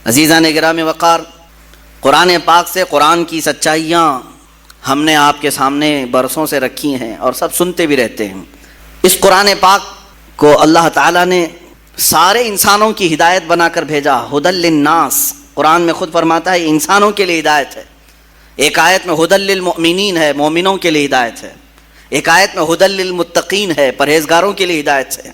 عزیزان گرامی وقار، قرآن پاک سے قرآن کی سچائیاں ہم نے آپ کے سامنے برسوں سے رکھی ہیں اور سب سنتے بھی رہتے ہیں۔ اس قرآن پاک کو اللہ تعالیٰ نے سارے انسانوں کی ہدایت بنا کر بھیجا، ہدی للناس۔ قرآن میں خود فرماتا ہے انسانوں کے لیے ہدایت ہے۔ ایک آیت میں ہدی للمؤمنین ہے، مومنوں کے لیے ہدایت ہے۔ ایک آیت میں ہدی للمتقین ہے، پرہیزگاروں کے لیے ہدایت ہے۔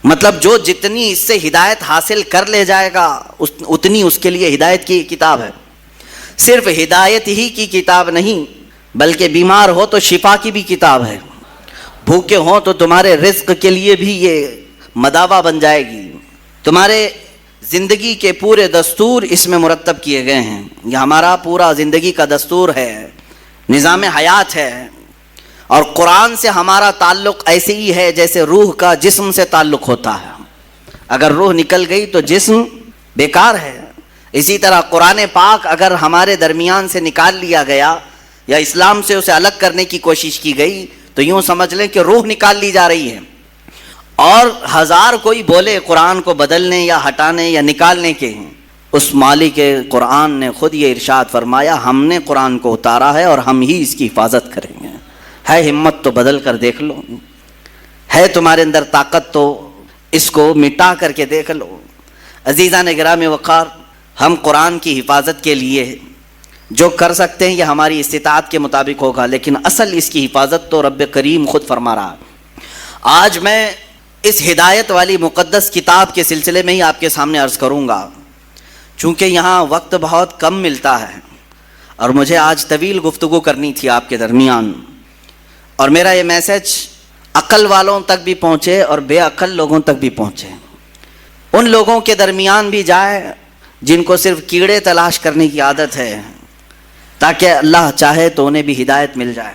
مطلب جو جتنی اس سے ہدایت حاصل کر لے جائے گا اتنی اس کے لیے ہدایت کی کتاب ہے۔ صرف ہدایت ہی کی کتاب نہیں بلکہ بیمار ہو تو شفا کی بھی کتاب ہے، بھوکے ہو تو تمہارے رزق کے لیے بھی یہ مداوا بن جائے گی۔ تمہارے زندگی کے پورے دستور اس میں مرتب کیے گئے ہیں۔ یہ ہمارا پورا زندگی کا دستور ہے، نظام حیات ہے۔ اور قرآن سے ہمارا تعلق ایسے ہی ہے جیسے روح کا جسم سے تعلق ہوتا ہے۔ اگر روح نکل گئی تو جسم بیکار ہے۔ اسی طرح قرآن پاک اگر ہمارے درمیان سے نکال لیا گیا یا اسلام سے اسے الگ کرنے کی کوشش کی گئی تو یوں سمجھ لیں کہ روح نکال لی جا رہی ہے۔ اور ہزار کوئی بولے قرآن کو بدلنے یا ہٹانے یا نکالنے کے ہیں، اس مالک قرآن نے خود یہ ارشاد فرمایا ہم نے قرآن کو اتارا ہے اور ہم ہی اس کی حفاظت کریں گے۔ ہے ہمت تو بدل کر دیکھ لو، ہے تمہارے اندر طاقت تو اس کو مٹا کر کے دیکھ لو۔ عزیزان گرامی وقار، ہم قرآن کی حفاظت کے لیے جو کر سکتے ہیں یہ ہماری استطاعت کے مطابق ہوگا، لیکن اصل اس کی حفاظت تو رب کریم خود فرما رہا ہے۔ آج میں اس ہدایت والی مقدس کتاب کے سلسلے میں ہی آپ کے سامنے عرض کروں گا، چونکہ یہاں وقت بہت کم ملتا ہے اور مجھے آج طویل گفتگو کرنی تھی آپ کے درمیان، اور میرا یہ میسج عقل والوں تک بھی پہنچے اور بے عقل لوگوں تک بھی پہنچے، ان لوگوں کے درمیان بھی جائے جن کو صرف کیڑے تلاش کرنے کی عادت ہے، تاکہ اللہ چاہے تو انہیں بھی ہدایت مل جائے۔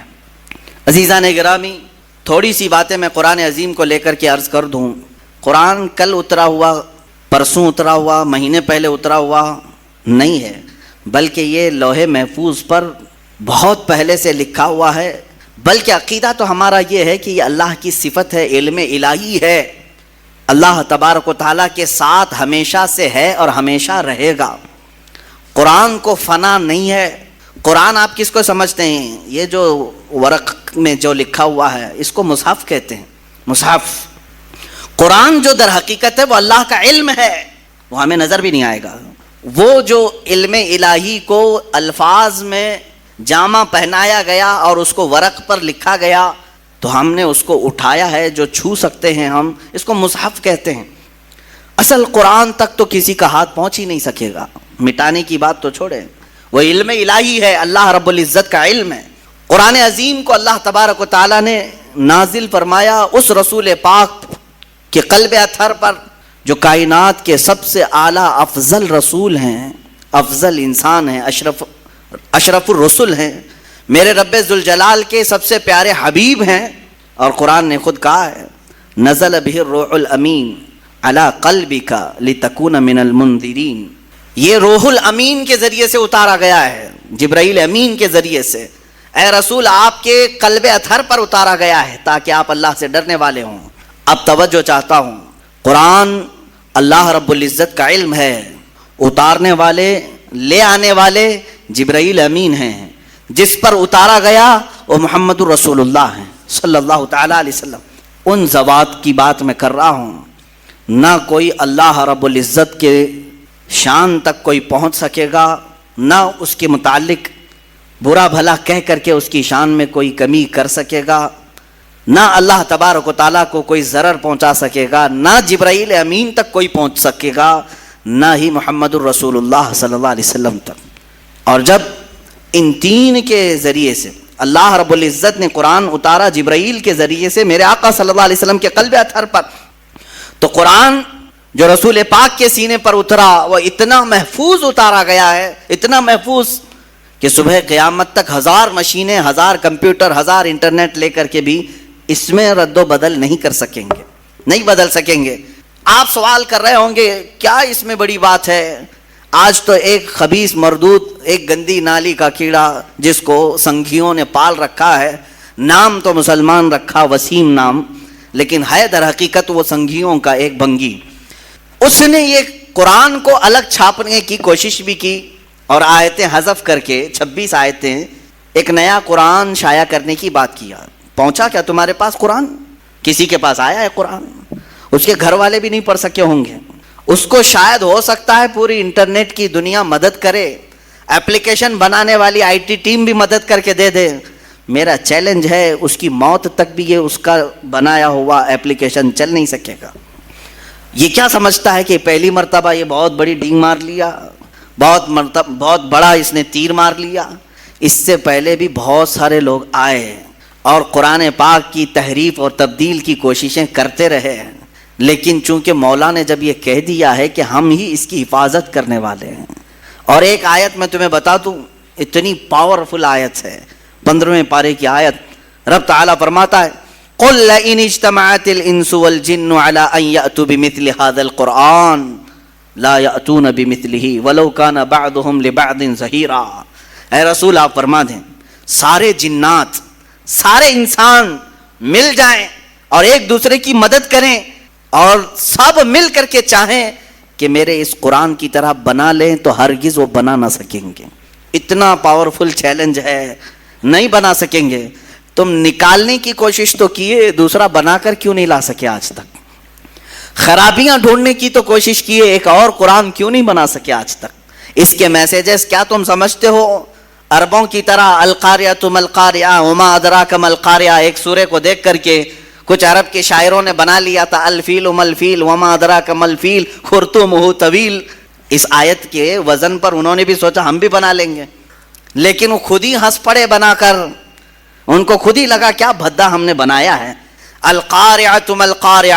عزیزان گرامی، تھوڑی سی باتیں میں قرآن عظیم کو لے کر کے عرض کر دوں۔ قرآن کل اترا ہوا، پرسوں اترا ہوا، مہینے پہلے اترا ہوا نہیں ہے، بلکہ یہ لوح محفوظ پر بہت پہلے سے لکھا ہوا ہے۔ بلکہ عقیدہ تو ہمارا یہ ہے کہ یہ اللہ کی صفت ہے، علم الہی ہے، اللہ تبارک و تعالیٰ کے ساتھ ہمیشہ سے ہے اور ہمیشہ رہے گا۔ قرآن کو فنا نہیں ہے۔ قرآن آپ کس کو سمجھتے ہیں؟ یہ جو ورق میں جو لکھا ہوا ہے اس کو مصحف کہتے ہیں، مصحف۔ قرآن جو در حقیقت ہے وہ اللہ کا علم ہے، وہ ہمیں نظر بھی نہیں آئے گا۔ وہ جو علم الہی کو الفاظ میں جامہ پہنایا گیا اور اس کو ورق پر لکھا گیا تو ہم نے اس کو اٹھایا ہے، جو چھو سکتے ہیں ہم اس کو مصحف کہتے ہیں۔ اصل قرآن تک تو کسی کا ہاتھ پہنچ ہی نہیں سکے گا، مٹانے کی بات تو چھوڑیں، وہ علم الہی ہے، اللہ رب العزت کا علم ہے۔ قرآن عظیم کو اللہ تبارک و تعالیٰ نے نازل فرمایا اس رسول پاک کے قلب اطہر پر جو کائنات کے سب سے اعلیٰ افضل رسول ہیں، افضل انسان ہیں، اشرف الرسل ہیں، میرے رب ذوالجلال کے سب سے پیارے حبیب ہیں۔ اور قرآن نے خود کہا ہے نزل بہ الروح الامین علی قلبک لتکون من المنذرین، یہ روح الامین کے ذریعے سے اتارا گیا ہے، جبرائیل امین کے ذریعے سے اے رسول آپ کے قلب اطہر پر اتارا گیا ہے تاکہ آپ اللہ سے ڈرنے والے ہوں۔ اب توجہ چاہتا ہوں، قرآن اللہ رب العزت کا علم ہے، اتارنے والے لے آنے والے جبرائیل امین ہیں، جس پر اتارا گیا وہ محمد الرسول اللہ ہیں صلی اللہ تعالیٰ علیہ وسلم۔ ان ذوات کی بات میں کر رہا ہوں، نہ کوئی اللہ رب العزت کے شان تک کوئی پہنچ سکے گا، نہ اس کے متعلق برا بھلا کہہ کر کے اس کی شان میں کوئی کمی کر سکے گا، نہ اللہ تبارک و تعالیٰ کو کوئی ضرر پہنچا سکے گا، نہ جبرائیل امین تک کوئی پہنچ سکے گا، نہ ہی محمد الرسول اللہ صلی اللہ علیہ وسلم تک۔ اور جب ان تین کے ذریعے سے اللہ رب العزت نے قرآن اتارا جبرائیل کے ذریعے سے میرے آقا صلی اللہ علیہ وسلم کے قلب اطہر پر، تو قرآن جو رسول پاک کے سینے پر اترا وہ اتنا محفوظ اتارا گیا ہے، اتنا محفوظ کہ صبح قیامت تک ہزار مشینیں، ہزار کمپیوٹر، ہزار انٹرنیٹ لے کر کے بھی اس میں رد و بدل نہیں کر سکیں گے، نہیں بدل سکیں گے۔ آپ سوال کر رہے ہوں گے کیا اس میں بڑی بات ہے؟ آج تو ایک خبیث مردود، ایک گندی نالی کا کیڑا جس کو سنگھیوں نے پال رکھا ہے، نام تو مسلمان رکھا وسیم نام، لیکن ہے در حقیقت وہ سنگھیوں کا ایک بنگی، اس نے یہ قرآن کو الگ چھاپنے کی کوشش بھی کی اور آیتیں حذف کر کے 26 آیتیں ایک نیا قرآن شائع کرنے کی بات کیا. پہنچا کیا تمہارے پاس قرآن؟ کسی کے پاس آیا ہے قرآن؟ اس کے گھر والے بھی نہیں پڑھ سکے ہوں گے. اس کو شاید ہو سکتا ہے پوری انٹرنیٹ کی دنیا مدد کرے, ایپلیکیشن بنانے والی آئی ٹی ٹیم بھی مدد کر کے دے دے. میرا چیلنج ہے اس کی موت تک بھی یہ اس کا بنایا ہوا ایپلیکیشن چل نہیں سکے گا. یہ کیا سمجھتا ہے کہ پہلی مرتبہ یہ بہت بڑی ڈینگ مار لیا, بہت بڑا اس نے تیر مار لیا؟ اس سے پہلے بھی بہت سارے لوگ آئے اور قرآن پاک کی تحریف اور تبدیل کی کوششیں کرتے رہے, لیکن چونکہ مولا نے جب یہ کہہ دیا ہے کہ ہم ہی اس کی حفاظت کرنے والے ہیں. اور ایک آیت میں تمہیں بتا دوں, اتنی پاورفل آیت ہے, 15ویں پارے کی آیت. رب تعالیٰ فرماتا ہے قُلْ لَئِنِ اجْتَمَعَتِ الْإِنسُ وَالْجِنُّ عَلَىٰ أَن يَأْتُوا بِمِثْلِ هَذَا الْقُرْآنِ لَا يَأْتُونَ بِمِثْلِهِ وَلَوْ كَانَ بَعْضُهُمْ لِبَعْضٍ ظَهِيرًا. اے رسول آپ فرما دیں, سارے جنات سارے انسان مل جائیں اور ایک دوسرے کی مدد کریں اور سب مل کر کے چاہیں کہ میرے اس قرآن کی طرح بنا لیں تو ہرگز وہ بنا نہ سکیں گے. اتنا پاورفل چیلنج ہے, نہیں بنا سکیں گے. تم نکالنے کی کوشش تو کیے, دوسرا بنا کر کیوں نہیں لا سکے آج تک؟ خرابیاں ڈھونڈنے کی تو کوشش کیے, ایک اور قرآن کیوں نہیں بنا سکے آج تک؟ اس کے میسیجز کیا تم سمجھتے ہو عربوں کی طرح القاریہ ما القاریہ وما ادراک ما القاریہ؟ ایک سورے کو دیکھ کر کے کچھ عرب کے شاعروں نے بنا لیا تھا الفیل ما الفیل وما ادراک ما الفیل خرطومہ طویل. اس آیت کے وزن پر انہوں نے بھی سوچا ہم بھی بنا لیں گے, لیکن وہ خود ہی ہنس پڑے بنا کر. ان کو خود ہی لگا کیا بھدا ہم نے بنایا ہے. القاریہ ما القاریہ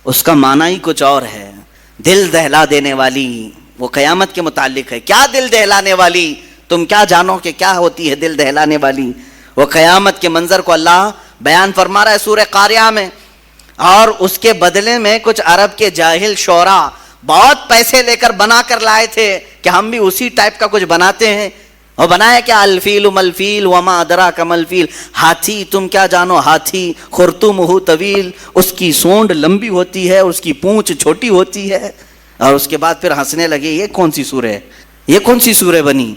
اس کا معنی ہی کچھ اور ہے, دل دہلا دینے والی. وہ قیامت کے متعلق ہے. کیا دل دہلانے والی؟ تم کیا جانو کہ کیا ہوتی ہے دل دہلانے والی؟ وہ قیامت کے منظر کو اللہ بیان فرما رہا ہے سورہ قاریہ میں. اور اس کے بدلے میں کچھ عرب کے جاہل شعراء بہت پیسے لے کر بنا کر لائے تھے کہ ہم بھی اسی ٹائپ کا کچھ بناتے ہیں. اور بنایا کیا؟ الفیل ملفیل وما ادراک ملفیل, ہاتھی تم کیا جانو ہاتھی, خرطومہ طویل اس کی سونڈ لمبی ہوتی ہے, اس کی پونچھ چھوٹی ہوتی ہے. اور اس کے بعد پھر ہنسنے لگے, یہ کون سی سورہ ہے, یہ کون سی سورہ بنی؟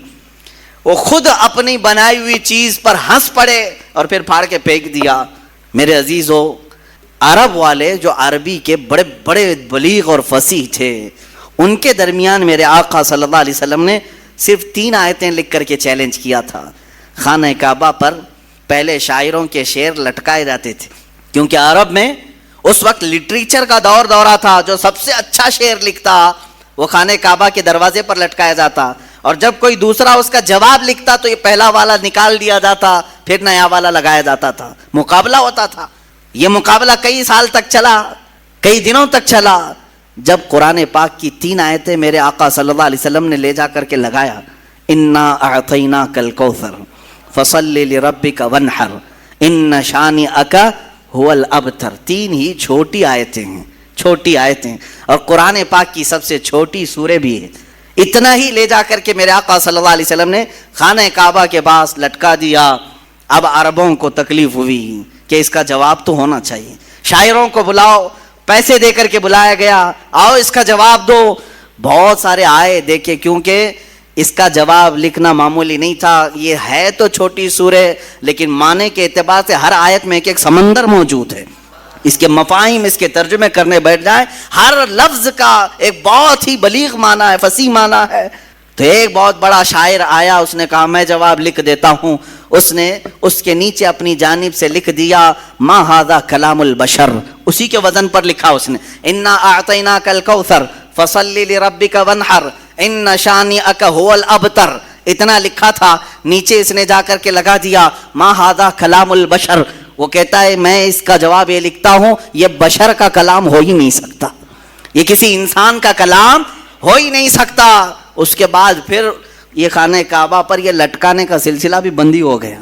وہ خود اپنی بنائی ہوئی چیز پر ہنس پڑے اور پھر پھاڑ کے پھینک دیا. میرے عزیزو, عرب والے جو عربی کے بڑے بڑے بلیغ اور فصیح تھے, ان کے درمیان میرے آقا صلی اللہ علیہ وسلم نے صرف 3 آیتیں لکھ کر کے چیلنج کیا تھا. خانہ کعبہ پر پہلے شاعروں کے شعر لٹکائے جاتے تھے, کیونکہ عرب میں اس وقت لٹریچر کا دورہ تھا. جو سب سے اچھا شعر لکھتا وہ خانہ کعبہ کے دروازے پر لٹکایا جاتا, اور جب کوئی دوسرا اس کا جواب لکھتا تو یہ پہلا والا نکال دیا جاتا, پھر نیا والا لگایا جاتا تھا. مقابلہ ہوتا تھا. یہ مقابلہ کئی سال تک چلا, کئی دنوں تک چلا. جب قرآن پاک کی 3 آیتیں میرے آقا صلی اللہ علیہ وسلم نے لے جا کر کے لگایا, انا اعطیناک الکوثر فصلی لربک وانحر ان شانئک هو الابتر. 3 ہی چھوٹی آیتیں ہیں, چھوٹی آیتیں, اور قرآن پاک کی سب سے چھوٹی سورہ بھی ہے. اتنا ہی لے جا کر کے میرے آقا صلی اللہ علیہ وسلم نے خانہ کعبہ کے پاس لٹکا دیا. اب عربوں کو تکلیف ہوئی کہ اس کا جواب تو ہونا چاہیے. شاعروں کو بلاؤ, پیسے دے کر کے بلایا گیا, آؤ اس کا جواب دو. بہت سارے آئے, دیکھے, کیونکہ اس کا جواب لکھنا معمولی نہیں تھا. یہ ہے تو چھوٹی سورہ, لیکن معنی کے اعتبار سے ہر آیت میں ایک سمندر موجود ہے. اس کے مفاہیم, اس کے ترجمے کرنے بیٹھ جائیں, ہر لفظ کا ایک بہت ہی بلیغ معنی ہے, فصیح معنی ہے. تو ایک بہت بڑا شاعر آیا, اس نے کہا میں جواب لکھ دیتا ہوں. اس نے اس کے نیچے اپنی جانب سے لکھ دیا ما ھذا کلام البشر, اسی کے وزن پر لکھا اس نے, انا اعطیناک الکوثر فصلی لربک وانحر ان شانئک هو الابتر. اتنا لکھا تھا, نیچے اس نے جا کر کے لگا دیا ما ھذا کلام البشر. وہ کہتا ہے میں اس کا جواب یہ لکھتا ہوں, یہ بشر کا کلام ہو ہی نہیں سکتا, یہ کسی انسان کا کلام ہو ہی نہیں سکتا. اس کے بعد پھر یہ خانہ کعبہ پر یہ لٹکانے کا سلسلہ بھی بندی ہو گیا.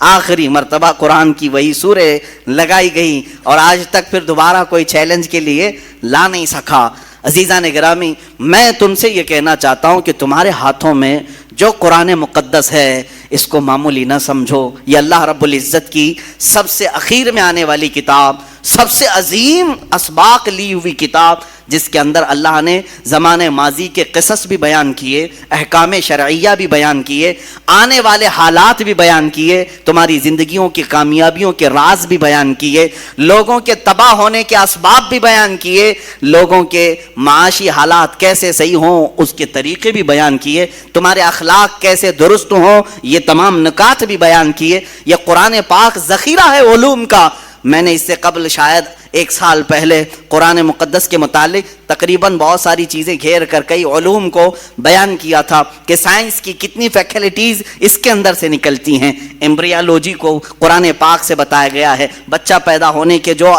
آخری مرتبہ قرآن کی وہی سورہ لگائی گئی اور آج تک پھر دوبارہ کوئی چیلنج کے لیے لا نہیں سکا. عزیزان گرامی, میں تم سے یہ کہنا چاہتا ہوں کہ تمہارے ہاتھوں میں جو قرآن مقدس ہے اس کو معمولی نہ سمجھو. یہ اللہ رب العزت کی سب سے اخیر میں آنے والی کتاب, سب سے عظیم اسباق لی ہوئی کتاب، جس کے اندر اللہ نے زمانے ماضی کے قصص بھی بیان کیے، احکام شرعیہ بھی بیان کیے، آنے والے حالات بھی بیان کیے، تمہاری زندگیوں کی کامیابیوں کے راز بھی بیان کیے، لوگوں کے تباہ ہونے کے اسباب بھی بیان کیے، لوگوں کے معاشی حالات کیسے صحیح ہوں اس کے طریقے بھی بیان کیے، تمہارے اخلاق کیسے درست ہوں یہ تمام نکات بھی بیان کیے۔ یہ قرآن پاک ذخیرہ ہے علوم کا۔ میں نے اس سے قبل شاید 1 سال پہلے قرآن مقدس کے متعلق تقریباً بہت ساری چیزیں گھیر کر کئی علوم کو بیان کیا تھا کہ سائنس کی کتنی فیکلٹیز اس کے اندر سے نکلتی ہیں۔ ایمبریالوجی کو قرآن پاک سے بتایا گیا ہے، بچہ پیدا ہونے کے جو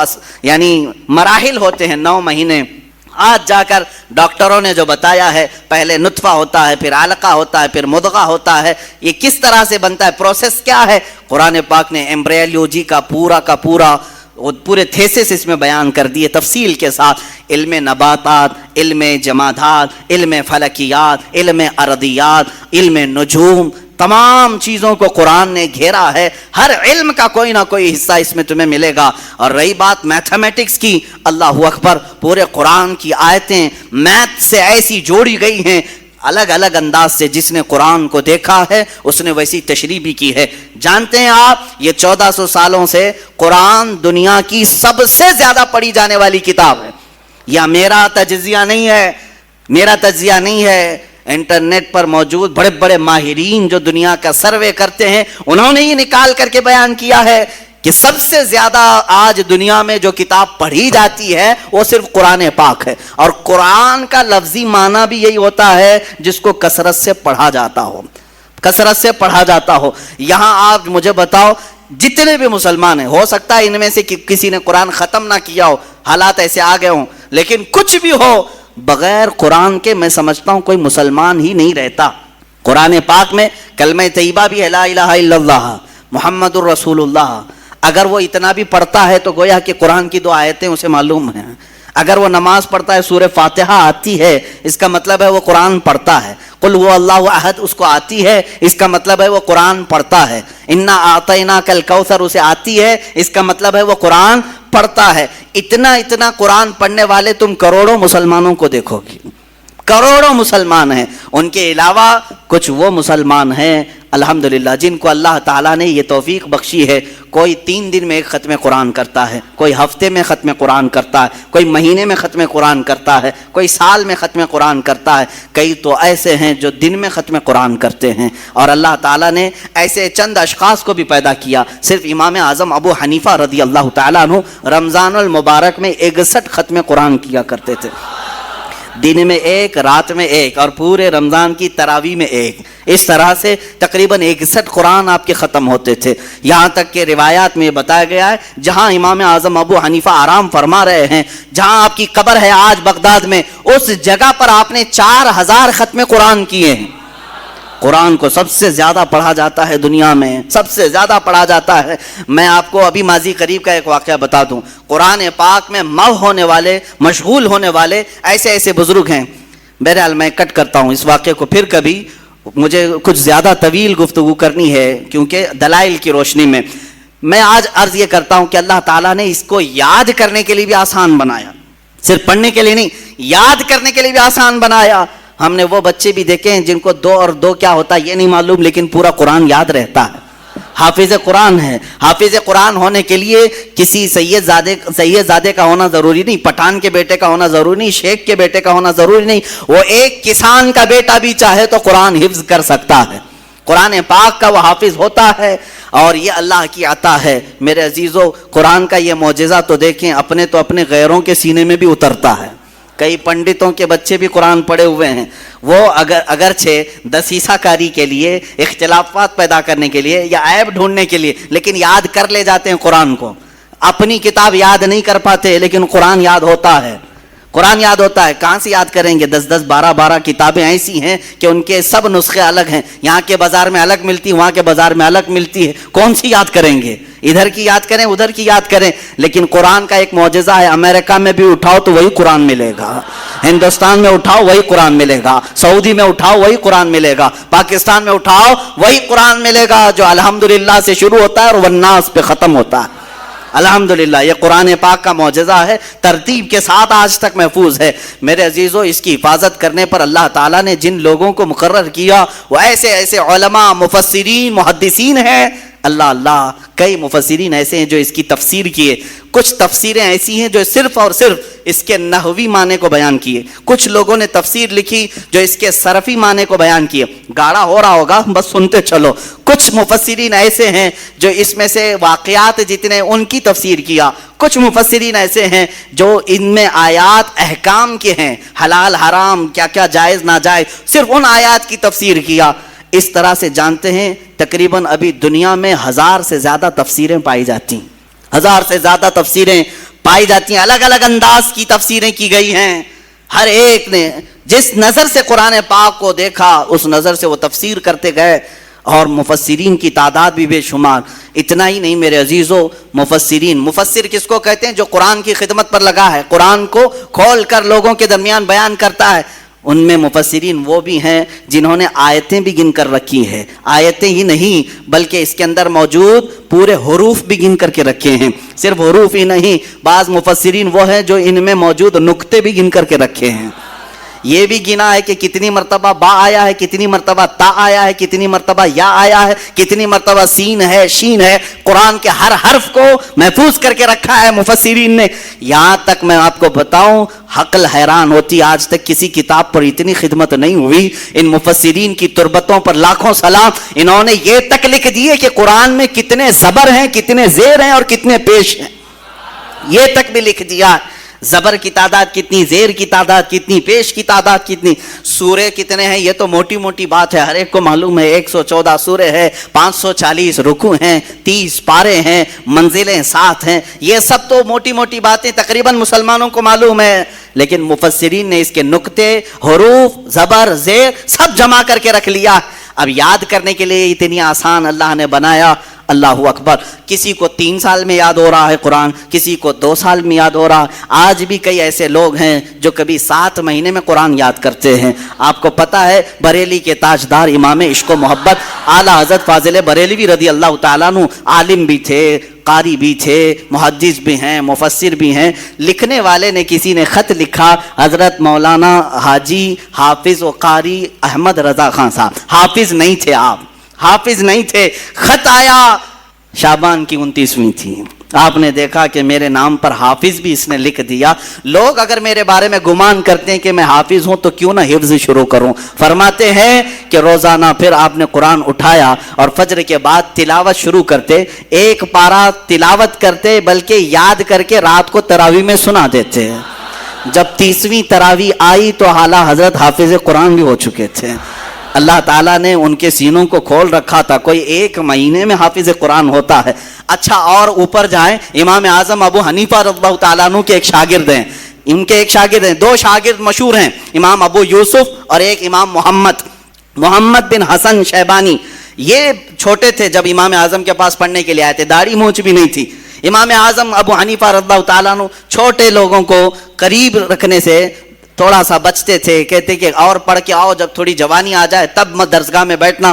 یعنی مراحل ہوتے ہیں 9 مہینے، آج جا کر ڈاکٹروں نے جو بتایا ہے، پہلے نطفہ ہوتا ہے، پھر علقہ ہوتا ہے، پھر مضغہ ہوتا ہے، یہ کس طرح سے بنتا ہے، پروسیس کیا ہے، قرآن پاک نے ایمبریالوجی کا پورے تھیسس اس میں بیان کر دیے تفصیل کے ساتھ۔ علم نباتات، علم جمادات، علم فلکیات، علم ارضیات، علم نجوم، تمام چیزوں کو قرآن نے گھیرا ہے۔ ہر علم کا کوئی نہ کوئی حصہ اس میں تمہیں ملے گا۔ اور رہی بات میتھمیٹکس کی، اللہ اکبر، پورے قرآن کی آیتیں میتھ سے ایسی جوڑی گئی ہیں الگ الگ انداز سے، جس نے قرآن کو دیکھا ہے اس نے ویسی تشریح بھی کی ہے۔ جانتے ہیں آپ، یہ 1400 سالوں سے قرآن دنیا کی سب سے زیادہ پڑھی جانے والی کتاب ہے۔ یا میرا تجزیہ نہیں ہے، انٹرنیٹ پر موجود بڑے بڑے ماہرین جو دنیا کا سروے کرتے ہیں، انہوں نے یہ نکال کر کے بیان کیا ہے کہ سب سے زیادہ آج دنیا میں جو کتاب پڑھی جاتی ہے وہ صرف قرآن پاک ہے۔ اور قرآن کا لفظی معنی بھی یہی ہوتا ہے جس کو کثرت سے پڑھا جاتا ہو۔ یہاں آپ مجھے بتاؤ، جتنے بھی مسلمان ہیں، ہو سکتا ہے ان میں سے کسی نے قرآن ختم نہ کیا ہو، حالات ایسے آ گئے ہوں، لیکن کچھ بھی ہو، بغیر قرآن کے میں سمجھتا ہوں کوئی مسلمان ہی نہیں رہتا۔ قرآن پاک میں کلمہ طیبہ بھی ہے، لا الہ الا اللہ محمد الرسول اللہ۔ اگر وہ اتنا بھی پڑھتا ہے تو گویا کہ قرآن کی 2 آیتیں اسے معلوم ہیں۔ اگر وہ نماز پڑھتا ہے، سورہ فاتحہ آتی ہے، اس کا مطلب ہے وہ قرآن پڑھتا ہے۔ قل هو اللہ احد اس کو آتی ہے، اس کا مطلب ہے وہ قرآن پڑھتا ہے۔ انا اعطیناک الکوثر اسے آتی ہے، اس کا مطلب ہے وہ قرآن پڑھتا ہے۔ اتنا قرآن پڑھنے والے تم کروڑوں مسلمانوں کو دیکھو گی، کروڑوں مسلمان ہیں۔ ان کے علاوہ کچھ وہ مسلمان ہیں الحمدللہ جن کو اللہ تعالیٰ نے یہ توفیق بخشی ہے، کوئی 3 دن میں 1 ختم قرآن کرتا ہے، کوئی ہفتے میں ختم قرآن کرتا ہے، کوئی مہینے میں ختم قرآن کرتا ہے، کوئی سال میں ختم قرآن کرتا ہے، کئی تو ایسے ہیں جو دن میں ختم قرآن کرتے ہیں۔ اور اللہ تعالیٰ نے ایسے چند اشخاص کو بھی پیدا کیا۔ صرف امام اعظم ابو حنیفہ رضی اللہ تعالیٰ عنہ رمضان المبارک میں 61 ختم قرآن کیا کرتے تھے، دن میں 1، رات میں 1، اور پورے رمضان کی تراویح میں 1۔ اس طرح سے تقریباً 61 قرآن آپ کے ختم ہوتے تھے۔ یہاں تک کہ روایات میں بتایا گیا ہے جہاں امام اعظم ابو حنیفہ آرام فرما رہے ہیں، جہاں آپ کی قبر ہے آج بغداد میں، اس جگہ پر آپ نے 4000 ختم قرآن کیے ہیں۔ قرآن کو سب سے زیادہ پڑھا جاتا ہے دنیا میں، سب سے زیادہ پڑھا جاتا ہے۔ میں آپ کو ابھی ماضی قریب کا ایک واقعہ بتا دوں۔ قرآن پاک میں مشغول ہونے والے ایسے بزرگ ہیں۔ بہرحال میں کٹ کرتا ہوں اس واقعے کو، پھر کبھی مجھے کچھ زیادہ طویل گفتگو کرنی ہے کیونکہ دلائل کی روشنی میں۔ میں آج عرض یہ کرتا ہوں کہ اللہ تعالیٰ نے اس کو یاد کرنے کے لیے بھی آسان بنایا، صرف پڑھنے کے لیے نہیں، یاد کرنے کے لیے بھی آسان بنایا۔ ہم نے وہ بچے بھی دیکھے ہیں جن کو 2 اور 2 کیا ہوتا ہے یہ نہیں معلوم، لیکن پورا قرآن یاد رہتا ہے، حافظ قرآن ہے۔ حافظ قرآن ہونے کے لیے کسی سید زادے کا ہونا ضروری نہیں، پٹھان کے بیٹے کا ہونا ضروری نہیں، شیخ کے بیٹے کا ہونا ضروری نہیں، وہ ایک کسان کا بیٹا بھی چاہے تو قرآن حفظ کر سکتا ہے۔ قرآن پاک کا وہ حافظ ہوتا ہے، اور یہ اللہ کی عطا ہے۔ میرے عزیزو، قرآن کا یہ معجزہ تو دیکھیں، اپنے غیروں کے سینے میں بھی اترتا ہے۔ کئی پنڈتوں کے بچے بھی قرآن پڑھے ہوئے ہیں، وہ اگرچہ دسیسہ کاری کے لیے، اختلافات پیدا کرنے کے لیے یا عیب ڈھونڈنے کے لیے، لیکن یاد کر لے جاتے ہیں قرآن کو۔ اپنی کتاب یاد نہیں کر پاتے لیکن قرآن یاد ہوتا ہے، قرآن یاد ہوتا ہے۔ کہاں سے یاد کریں گے؟ 10 12 کتابیں ایسی ہیں کہ ان کے سب نسخے الگ ہیں، یہاں کے بازار میں الگ ملتی، وہاں کے بازار میں الگ ملتی ہے، کون سی یاد کریں گے؟ ادھر کی یاد کریں، ادھر کی یاد کریں۔ لیکن قرآن کا ایک معجزہ ہے، امریکہ میں بھی اٹھاؤ تو وہی قرآن ملے گا، ہندوستان میں اٹھاؤ وہی قرآن ملے گا، سعودی میں اٹھاؤ وہی قرآن ملے گا، پاکستان میں اٹھاؤ وہی قرآن ملے گا، جو الحمدللہ سے شروع ہوتا ہے اور والناس پہ ختم ہوتا ہے۔ الحمدللہ یہ قرآن پاک کا معجزہ ہے، ترتیب کے ساتھ آج تک محفوظ ہے۔ میرے عزیزو، اس کی حفاظت کرنے پر اللہ تعالیٰ نے جن لوگوں کو مقرر کیا وہ ایسے ایسے علماء، مفسرین، محدثین ہیں، اللہ کئی مفسرین ایسے ہیں جو اس کی تفسیر کیے، کچھ تفسیریں ایسی ہیں جو صرف اور صرف اس کے نحوی معنی کو بیان کیے، کچھ لوگوں نے تفسیر لکھی جو اس کے صرفی معنی کو بیان کیے۔ گاڑا ہو رہا ہوگا، بس سنتے چلو۔ کچھ مفسرین ایسے ہیں جو اس میں سے واقعات جتنے ان کی تفسیر کیا، کچھ مفسرین ایسے ہیں جو ان میں آیات احکام کے ہیں، حلال حرام، کیا کیا جائز ناجائز، صرف ان آیات کی تفسیر کیا۔ اس طرح سے جانتے ہیں تقریباً ابھی دنیا میں 1000 سے زیادہ تفسیریں پائی جاتی ہیں، 1000 سے زیادہ تفسیریں پائی جاتی ہیں، الگ الگ انداز کی تفسیریں کی گئی ہیں۔ ہر ایک نے جس نظر سے قرآن پاک کو دیکھا اس نظر سے وہ تفسیر کرتے گئے، اور مفسرین کی تعداد بھی بے شمار۔ اتنا ہی نہیں میرے عزیزو، مفسرین، مفسر کس کو کہتے ہیں؟ جو قرآن کی خدمت پر لگا ہے، قرآن کو کھول کر لوگوں کے درمیان بیان کرتا ہے۔ ان میں مفسرین وہ بھی ہیں جنہوں نے آیتیں بھی گن کر رکھی ہیں، آیتیں ہی نہیں بلکہ اس کے اندر موجود پورے حروف بھی گن کر کے رکھے ہیں۔ صرف حروف ہی نہیں، بعض مفسرین وہ ہیں جو ان میں موجود نقطے بھی گن کر کے رکھے ہیں۔ یہ بھی گنا ہے کہ کتنی مرتبہ با آیا ہے، کتنی مرتبہ تا آیا ہے، کتنی مرتبہ یا آیا ہے، کتنی مرتبہ سین ہے، شین ہے۔ قرآن کے ہر حرف کو محفوظ کر کے رکھا ہے مفسرین نے۔ یہاں تک میں آپ کو بتاؤں، عقل حیران ہوتی، آج تک کسی کتاب پر اتنی خدمت نہیں ہوئی۔ ان مفسرین کی تربتوں پر لاکھوں سلام۔ انہوں نے یہ تک لکھ دیے کہ قرآن میں کتنے زبر ہیں، کتنے زیر ہیں اور کتنے پیش ہیں، یہ تک بھی لکھ دیا۔ زبر کی تعداد کتنی، زیر کی تعداد کتنی، پیش کی تعداد کتنی، سورے کتنے ہیں، یہ تو موٹی موٹی بات ہے، ہر ایک کو معلوم ہے۔ 114 سورے ہیں، 540 رکوع ہیں، 30 پارے ہیں، منزلیں 7 ہیں، یہ سب تو موٹی موٹی باتیں تقریباً مسلمانوں کو معلوم ہے۔ لیکن مفسرین نے اس کے نقطے، حروف، زبر، زیر سب جمع کر کے رکھ لیا۔ اب یاد کرنے کے لیے اتنی آسان اللہ نے بنایا۔ اللہ اکبر۔ کسی کو 3 سال میں یاد ہو رہا ہے قرآن، کسی کو 2 سال میں یاد ہو رہا ہے۔ آج بھی کئی ایسے لوگ ہیں جو کبھی 7 مہینے میں قرآن یاد کرتے ہیں۔ آپ کو پتہ ہے بریلی کے تاجدار امام عشق و محبت اعلیٰ حضرت فاضل بریلوی رضی اللہ تعالیٰ عنہ عالم بھی تھے، قاری بھی تھے، محدث بھی ہیں، مفسر بھی ہیں۔ لکھنے والے نے کسی نے خط لکھا، حضرت مولانا حاجی حافظ و قاری احمد رضا خان صاحب، حافظ نہیں تھے آپ، حافظ نہیں تھے۔ خط آیا، شعبان کی 29ویں تھی، آپ نے دیکھا کہ میرے نام پر حافظ بھی اس نے لکھ دیا۔ لوگ اگر میرے بارے میں گمان کرتے ہیں کہ میں حافظ ہوں تو کیوں نہ حفظ شروع کروں۔ فرماتے ہیں کہ روزانہ پھر آپ نے قرآن اٹھایا اور فجر کے بعد تلاوت شروع کرتے، ایک پارہ تلاوت کرتے بلکہ یاد کر کے رات کو تراویح میں سنا دیتے۔ جب 30ویں تراویح آئی تو اعلیٰ حضرت حافظ قرآن بھی ہو چکے تھے۔ اللہ تعالیٰ نے ان کے سینوں کو کھول رکھا تھا، کوئی 1 مہینے میں حافظ قرآن ہوتا ہے۔ اچھا اور اوپر جائیں، امام اعظم ابو حنیفہ رضی اللہ تعالیٰ عنہ کے ایک شاگرد ہیں، ان کے ایک شاگرد ہیں، 2 شاگرد مشہور ہیں، امام ابو یوسف اور ایک امام محمد بن حسن شیبانی۔ یہ چھوٹے تھے جب امام اعظم کے پاس پڑھنے کے لیے آئے تھے، داڑھی مونچھ بھی نہیں تھی۔ امام اعظم ابو حنیفہ رضی اللہ تعالیٰ عنہ چھوٹے لوگوں کو قریب رکھنے سے تھوڑا سا بچتے تھے، کہتے کہ اور پڑھ کے آؤ، جب تھوڑی جوانی آ جائے تب درسگاہ میں بیٹھنا۔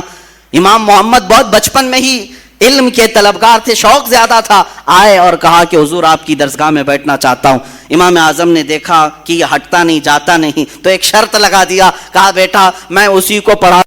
امام محمد بہت بچپن میں ہی علم کے طلبگار تھے، شوق زیادہ تھا، آئے اور کہا کہ حضور آپ کی درسگاہ میں بیٹھنا چاہتا ہوں۔ امام اعظم نے دیکھا کہ یہ ہٹتا نہیں، جاتا نہیں، تو ایک شرط لگا دیا، کہا بیٹا میں اسی کو پڑھاتا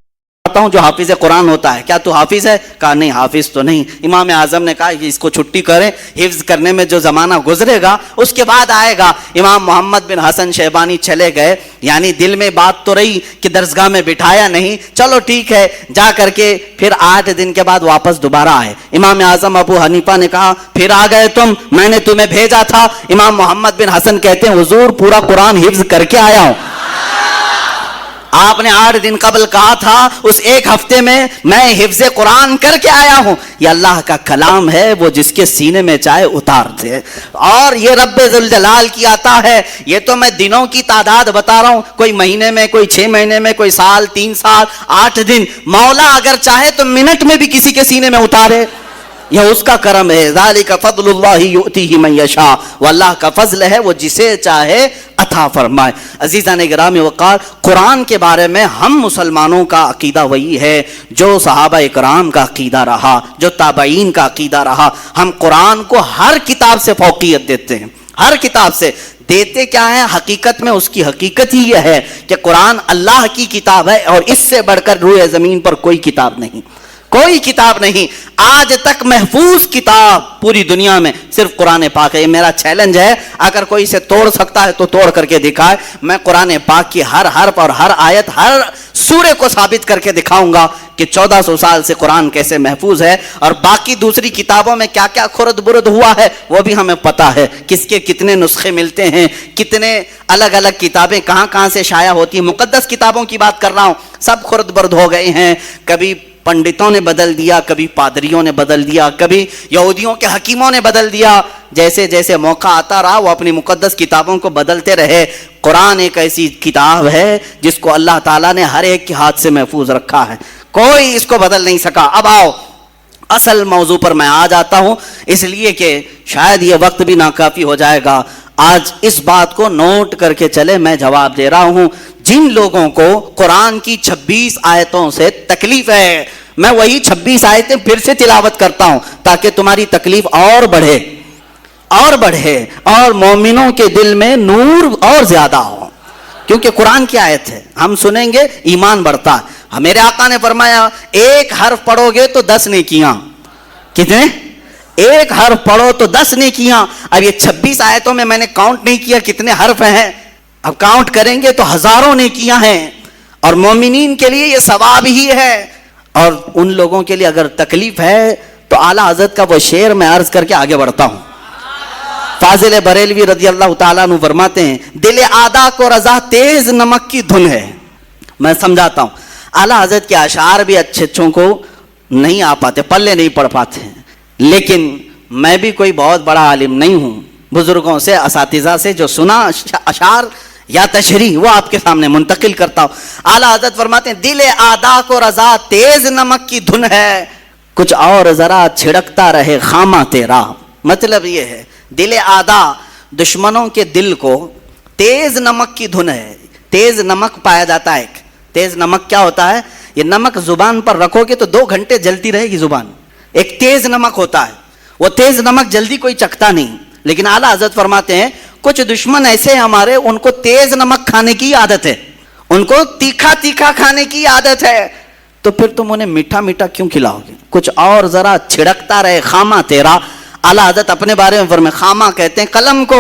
ہوں جو حافظ قرآن ہوتا ہے، کیا تو حافظ ہے؟ کہا نہیں حافظ تو نہیں۔ امام اعظم نے کہا کہ اس کو چھٹی کریں، حفظ کرنے میں جو زمانہ گزرے گا اس کے بعد آئے گا۔ امام محمد بن حسن شیبانی چلے گئے، یعنی دل میں بات تو رہی کہ درسگاہ میں بٹھایا نہیں، چلو ٹھیک ہے، جا کر کے پھر 8 دن کے بعد واپس دوبارہ آئے۔ امام اعظم ابو حنیفہ نے کہا پھر آ گئے تم، میں نے تمہیں بھیجا تھا۔ امام محمد بن حسن کہتے ہیں حضور پورا قرآن حفظ کر کے آیا ہوں، آپ نے 8 دن قبل کہا تھا، اس 1 ہفتے میں میں حفظ قرآن کر کے آیا ہوں۔ یہ اللہ کا کلام ہے، وہ جس کے سینے میں چاہے اتار دے، اور یہ رب ذوالجلال کی عطا ہے۔ یہ تو میں دنوں کی تعداد بتا رہا ہوں، کوئی مہینے میں، کوئی 6 مہینے میں، کوئی سال، 3 سال، 8 دن۔ مولا اگر چاہے تو منٹ میں بھی کسی کے سینے میں اتارے۔ یہ اس کا کرم ہے. ذالک فضل اللہ یؤتیہ من یشاء. وہ اللہ کا فضل ہے, وہ جسے چاہے عطا فرمائے. عزیزان گرامی وقار, قرآن کے بارے میں ہم مسلمانوں کا عقیدہ وہی ہے جو صحابہ اکرام کا عقیدہ رہا, جو تابعین کا عقیدہ رہا. ہم قرآن کو ہر کتاب سے فوقیت دیتے ہیں, ہر کتاب سے. دیتے کیا ہے؟ حقیقت میں اس کی حقیقت ہی یہ ہے کہ قرآن اللہ کی کتاب ہے, اور اس سے بڑھ کر روئے زمین پر کوئی کتاب نہیں, کوئی کتاب نہیں. آج تک محفوظ کتاب پوری دنیا میں صرف قرآن پاک ہے. یہ میرا چیلنج ہے, اگر کوئی اسے توڑ سکتا ہے تو توڑ کر کے دکھائے. میں قرآن پاک کی ہر حرف اور ہر آیت, ہر سورے کو ثابت کر کے دکھاؤں گا کہ 1400 سال سے قرآن کیسے محفوظ ہے, اور باقی دوسری کتابوں میں کیا کیا خرد برد ہوا ہے وہ بھی ہمیں پتا ہے. کس کے کتنے نسخے ملتے ہیں, کتنے الگ الگ کتابیں کہاں کہاں سے شائع ہوتی ہیں. مقدس کتابوں کی بات کر رہا ہوں, سب خرد برد ہو گئے ہیں. کبھی پنڈتوں نے بدل دیا, کبھی پادریوں نے بدل دیا, کبھی یہودیوں کے حکیموں نے بدل دیا. جیسے جیسے موقع آتا رہا وہ اپنی مقدس کتابوں کو بدلتے رہے. قرآن ایک ایسی کتاب ہے جس کو اللہ تعالیٰ نے ہر ایک کے ہاتھ سے محفوظ رکھا ہے, کوئی اس کو بدل نہیں سکا. اب آؤ اصل موضوع پر میں آ جاتا ہوں, اس لیے کہ شاید یہ وقت بھی ناکافی ہو جائے گا. آج اس بات کو نوٹ کر کے چلے, میں جواب دے رہا ہوں. جن لوگوں کو قرآن کی 26 آیتوں سے تکلیف ہے, میں وہی 26 آیتیں پھر سے تلاوت کرتا ہوں تاکہ تمہاری تکلیف اور بڑھے اور بڑھے, اور مومنوں کے دل میں نور اور زیادہ ہو. کیونکہ قرآن کی آیت ہے, ہم سنیں گے ایمان بڑھتا ہے. میرے آقا نے فرمایا ایک حرف پڑھو گے تو 10 نیکیاں. کتنے؟ ایک حرف پڑھو تو 10 نیکیاں. اب یہ 26 آیتوں میں میں نے کاؤنٹ نہیں کیا کتنے حرف ہیں, اب کاؤنٹ کریں گے تو ہزاروں نیکیاں ہیں, اور مومنین کے لیے یہ ثواب ہی ہے. اور ان لوگوں کے لیے اگر تکلیف ہے تو اعلیٰ حضرت کا وہ شعر میں عرض کر کے آگے بڑھتا ہوں. فاضل بریلوی رضی اللہ تعالیٰ عنہ فرماتے ہیں دل آدھا کو رضا تیز نمک کی دھن ہے. میں سمجھاتا ہوں, اعلیٰ حضرت کے اشعار بھی اچھے اچھوں کو نہیں آ پاتے, پلے نہیں پڑھ پاتے ہیں, لیکن میں بھی کوئی بہت بڑا عالم نہیں ہوں. بزرگوں سے, اساتذہ سے جو سنا اشعار یا تشریح وہ آپ کے سامنے منتقل کرتا ہوں. اعلیٰ حضرت فرماتے ہیں دل آدھا کو رضا تیز نمک کی دھن ہے, کچھ اور ذرا چھڑکتا رہے خامہ تیرا. مطلب یہ ہے دل آدھا, دشمنوں کے دل کو تیز نمک کی دھن ہے. تیز نمک پایا جاتا ہے. تیز نمک کیا ہوتا ہے؟ یہ نمک زبان پر رکھو گے تو 2 گھنٹے جلتی رہے گی زبان. ایک تیز نمک ہوتا ہے, وہ تیز نمک جلدی کوئی چکھتا نہیں. لیکن اعلیٰ حضرت فرماتے ہیں کچھ دشمن ایسے ہیں ہمارے, ان کو تیز نمک کھانے کی عادت ہے, ان کو تیکھا تیکھا کھانے کی عادت ہے. تو پھر تم انہیں میٹھا میٹھا کیوں کھلاؤ گے؟ کچھ اور ذرا چھڑکتا رہے خامہ تیرا. اعلیٰ حضرت اپنے بارے میں فرمائے, خامہ کہتے ہیں قلم کو,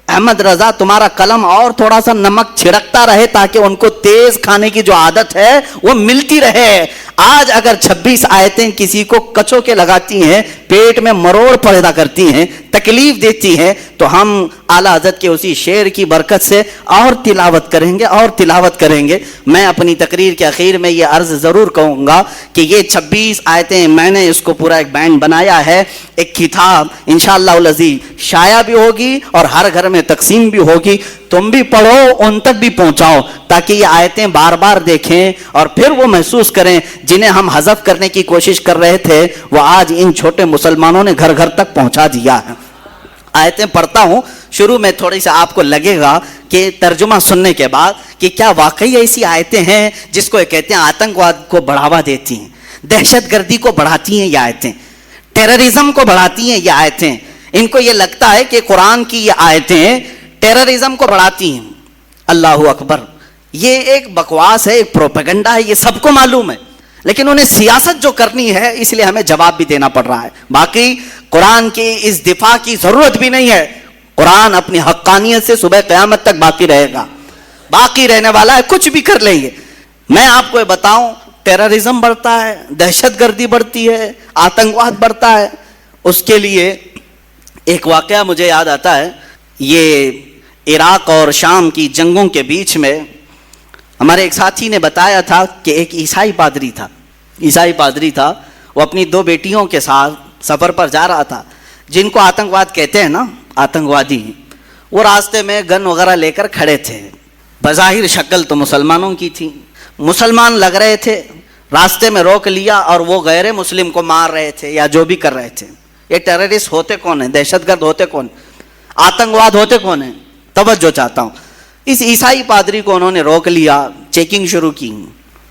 احمد رضا تمہارا قلم اور تھوڑا سا نمک چھڑکتا رہے تاکہ ان کو تیز کھانے کی جو عادت ہے وہ ملتی رہے. آج اگر 26 آیتیں کسی کو کچو کے لگاتی ہیں, پیٹ میں مروڑ پیدا کرتی ہیں, تکلیف دیتی ہیں, تو ہم اعلیٰ حضرت کے اسی شعر کی برکت سے اور تلاوت کریں گے اور تلاوت کریں گے. میں اپنی تقریر کے اخیر میں یہ عرض ضرور کہوں گا کہ یہ 26 آیتیں میں نے اس کو پورا ایک بینڈ بنایا ہے, ایک کتاب انشاءاللہ العزیز شائع بھی ہوگی اور ہر گھر میں تقسیم بھی ہوگی. تم بھی پڑھو, ان تک بھی پہنچاؤ تاکہ یہ آیتیں بار بار دیکھیں اور پھر وہ محسوس کریں جنہیں ہم حذف کرنے کی کوشش کر رہے تھے, وہ آج ان چھوٹے مسلمانوں نے گھر گھر تک پہنچا دیا ہے. آیتیں پڑھتا ہوں, شروع میں تھوڑی سا آپ کو لگے گا کہ ترجمہ سننے کے بعد کہ کیا واقعی ایسی آیتیں ہیں جس کو کہتے ہیں آتنکواد کو بڑھاوا دیتی ہیں, دہشت گردی کو بڑھاتی ہیں یہ آیتیں, ٹیررزم کو بڑھاتی ہیں یہ آیتیں. ان کو یہ لگتا ہے کہ قرآن کی یہ آیتیں ٹیررزم کو بڑھاتی ہیں. اللہ اکبر, یہ ایک بکواس ہے, ایک پروپیگنڈا ہے, یہ سب کو معلوم ہے, لیکن انہیں سیاست جو کرنی ہے اس لیے ہمیں جواب بھی دینا پڑ رہا ہے. باقی قرآن کی اس دفاع کی ضرورت بھی نہیں ہے. قرآن اپنی حقانیت سے صبح قیامت تک باقی رہے گا, باقی رہنے والا ہے, کچھ بھی کر لیں گے. میں آپ کو بتاؤں, ٹیررزم بڑھتا ہے, دہشت گردی بڑھتی ہے, آتنکواد بڑھتا ہے. اس کے لیے ایک واقعہ مجھے یاد آتا ہے. یہ عراق اور شام کی جنگوں کے بیچ میں ہمارے ایک ساتھی نے بتایا تھا کہ ایک عیسائی پادری تھا, وہ اپنی 2 بیٹیوں کے ساتھ سفر پر جا رہا تھا, جن کو آتنکواد کہتے ہیں نا, آتنکوادی. وہ راستے میں گن وغیرہ لے کر کھڑے تھے, بظاہر شکل تو مسلمانوں کی تھی, مسلمان لگ رہے تھے, راستے میں روک لیا اور وہ غیر مسلم کو مار رہے تھے یا جو بھی کر رہے تھے. یہ ٹیررسٹ ہوتے کون ہیں؟ دہشت گرد ہوتے کون؟ آتنکواد ہوتے کون ہیں؟ توجہ چاہتا ہوں. اس عیسائی پادری کو انہوں نے روک لیا, چیکنگ شروع کی,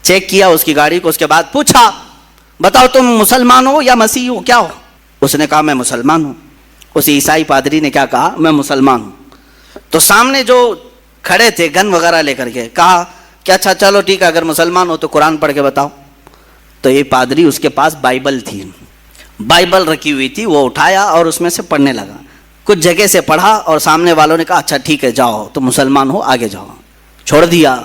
چیک کیا اس کی گاڑی کو, اس کے بعد پوچھا بتاؤ تم مسلمان ہو یا مسیح ہو, کیا ہو؟ اس نے کہا میں مسلمان ہوں. اس عیسائی پادری نے کیا کہا؟ میں مسلمان ہوں. تو سامنے جو کھڑے تھے گن وغیرہ لے کر کے کہا کہ اچھا چلو ٹھیک ہے, اگر مسلمان ہو تو قرآن پڑھ کے بتاؤ. تو یہ پادری, اس کے پاس بائبل تھی, بائبل رکھی ہوئی تھی, وہ اٹھایا اور اس میں سے پڑھنے لگا. کچھ جگہ سے پڑھا اور سامنے والوں نے کہا اچھا ٹھیک ہے جاؤ, تو مسلمان ہو, آگے جاؤ. چھوڑ دیا.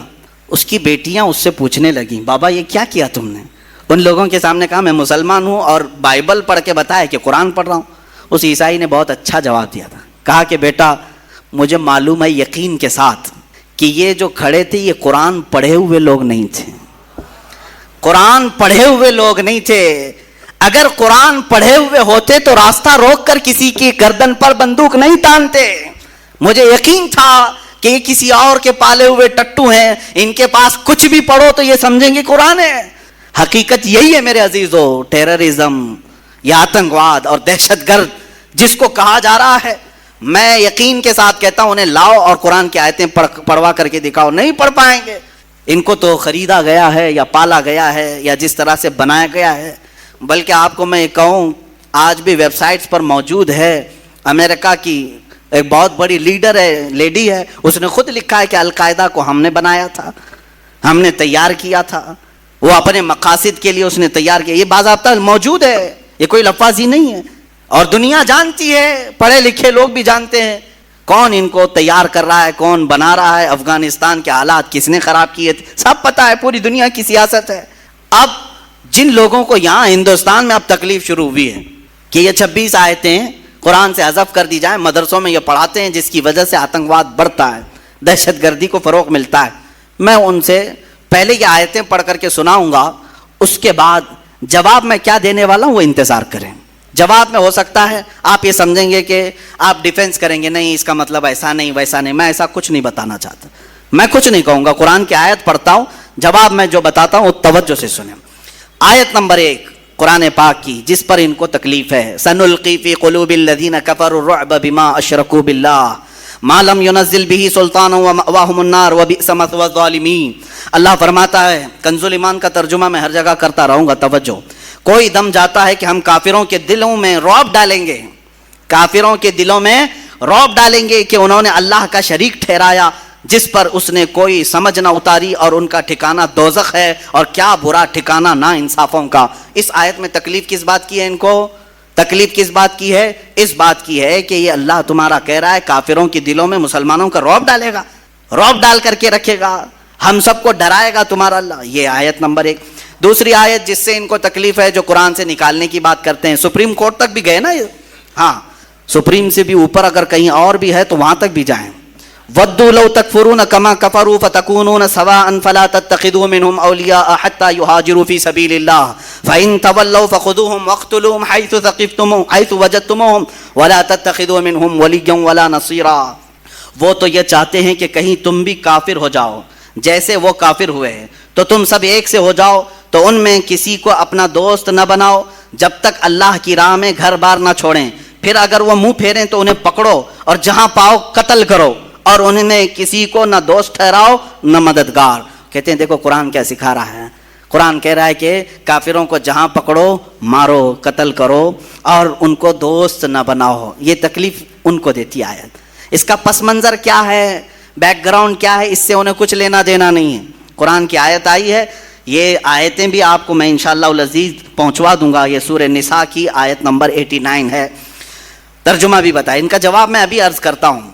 اس کی بیٹیاں اس سے پوچھنے لگیں بابا یہ کیا کیا تم نے؟ ان لوگوں کے سامنے کہا میں مسلمان ہوں اور بائبل پڑھ کے بتایا کہ قرآن پڑھ رہا ہوں. اس عیسائی نے بہت اچھا جواب دیا تھا, کہا کہ بیٹا مجھے معلوم ہے یقین کے ساتھ کہ یہ جو کھڑے تھے یہ قرآن پڑھے ہوئے لوگ نہیں تھے, قرآن پڑھے ہوئے لوگ نہیں تھے. اگر قرآن پڑھے ہوئے ہوتے تو راستہ روک کر کسی کی گردن پر بندوق نہیں تانتے. مجھے یقین تھا کہ یہ کسی اور کے پالے ہوئے ٹٹو ہیں, ان کے پاس کچھ بھی پڑھو تو یہ سمجھیں گے قرآن ہے. حقیقت یہی ہے میرے عزیزو. ٹیررزم یا آتنکواد اور دہشت گرد جس کو کہا جا رہا ہے, میں یقین کے ساتھ کہتا ہوں انہیں لاؤ اور قرآن کی آیتیں پڑھوا کر کے دکھاؤ, نہیں پڑھ پائیں گے. ان کو تو خریدا گیا ہے یا پالا گیا ہے یا جس طرح سے بنایا گیا ہے. بلکہ آپ کو میں کہوں آج بھی ویب سائٹس پر موجود ہے. امریکہ کی ایک بہت بڑی لیڈر ہے, لیڈی ہے, اس نے خود لکھا ہے کہ القاعدہ کو ہم نے بنایا تھا, ہم نے تیار کیا تھا, وہ اپنے مقاصد کے لیے اس نے تیار کیا. یہ باضابطہ موجود ہے, یہ کوئی لفاظی نہیں ہے. اور دنیا جانتی ہے, پڑھے لکھے لوگ بھی جانتے ہیں کون ان کو تیار کر رہا ہے, کون بنا رہا ہے, افغانستان کے حالات کس نے خراب کیے تھے, سب پتہ ہے, پوری دنیا کی سیاست ہے. اب جن لوگوں کو یہاں ہندوستان میں اب تکلیف شروع ہوئی ہے کہ یہ 26 آیتیں قرآن سے حذف کر دی جائیں, مدرسوں میں یہ پڑھاتے ہیں جس کی وجہ سے آتنکواد بڑھتا ہے, دہشت گردی کو فروغ ملتا ہے. میں ان سے پہلے یہ آیتیں پڑھ کر کے سناؤں گا, اس کے بعد جواب میں کیا دینے والا ہوں وہ انتظار کریں. جواب میں ہو سکتا ہے آپ یہ سمجھیں گے کہ آپ ڈیفینس کریں گے, نہیں اس کا مطلب ایسا نہیں ویسا نہیں. میں ایسا کچھ نہیں بتانا چاہتا, میں کچھ نہیں کہوں گا. قرآن کی آیت پڑھتا ہوں, جواب میں جو بتاتا ہوں توجہ سے سنیں. آیت نمبر 1 قرآن پاک کی, جس پر ان کو تکلیف ہے. سنلقی فی قلوب الذین کفروا الرعب بما اشرکوا باللہ ما لم ينزل به سلطانا ومأواهم النار وبئس مثوى الظالمین. اللہ فرماتا ہے, کنز ایمان کا ترجمہ میں ہر جگہ کرتا رہوں گا, توجہ. کوئی دم جاتا ہے کہ ہم کافروں کے دلوں میں رعب ڈالیں گے, کافروں کے دلوں میں رعب ڈالیں گے کہ انہوں نے اللہ کا شریک ٹھہرایا جس پر اس نے کوئی سمجھ نہ اتاری, اور ان کا ٹھکانہ دوزخ ہے, اور کیا برا ٹھکانہ نا انصافوں کا. اس آیت میں تکلیف کس بات کی ہے ان کو؟ تکلیف کس بات کی ہے؟ اس بات کی ہے کہ یہ اللہ تمہارا کہہ رہا ہے کافروں کے دلوں میں مسلمانوں کا رعب ڈالے گا, رعب ڈال کر کے رکھے گا, ہم سب کو ڈرائے گا تمہارا اللہ. یہ آیت نمبر 1. دوسری آیت جس سے ان کو تکلیف ہے, جو قرآن سے نکالنے کی بات کرتے ہیں, سپریم کورٹ تک بھی گئے نا یہ, ہاں سپریم سے بھی اوپر اگر کہیں اور بھی ہے تو وہاں تک بھی جائیں. وَدُّوا لَوْ تَكْفُرُونَ كَمَا كَفَرُوا فَتَكُونُونَ سَوَاءً فَلَا تَتَّخِذُوا مِنْهُمْ أَوْلِيَاءَ حَتَّى يُهَاجِرُوا فِي سَبِيلِ اللَّهِ فَإِن تَوَلَّوْا فَخُذُوهُمْ وَاقْتُلُوهُمْ حَيْثُ ثَقِفْتُمُوهُمْ حَيْثُ وَجَدتُّمُوهُمْ وَلَا تَتَّخِذُوا مِنْهُمْ وَلِيًّا وَلَا نَصِيرًا. وہ تو یہ چاہتے ہیں کہ کہیں تم بھی کافر ہو جاؤ جیسے وہ کافر ہوئے ہیں, تو تم سب ایک سے ہو جاؤ, تو ان میں کسی کو اپنا دوست نہ بناؤ جب تک اللہ کی راہ میں گھر بار نہ چھوڑیں. پھر اگر وہ منہ پھیریں تو انہیں پکڑو اور جہاں پاؤ قتل کرو, اور ان میں کسی کو نہ دوست ٹھہراؤ نہ مددگار. کہتے ہیں دیکھو قرآن کیا سکھا رہا ہے. قرآن کہہ رہا ہے کہ کافروں کو جہاں پکڑو مارو, قتل کرو, اور ان کو دوست نہ بناؤ. یہ تکلیف ان کو دیتی آیت. اس کا پس منظر کیا ہے, بیک گراؤنڈ کیا ہے, اس سے انہیں کچھ لینا دینا نہیں ہے. قرآن کی آیت آئی ہے, یہ آیتیں بھی آپ کو میں انشاءاللہ العزیز پہنچوا دوں گا. یہ سورہ نساء کی آیت نمبر 89 ہے. ترجمہ بھی بتائیں, ان کا جواب میں ابھی عرض کرتا ہوں.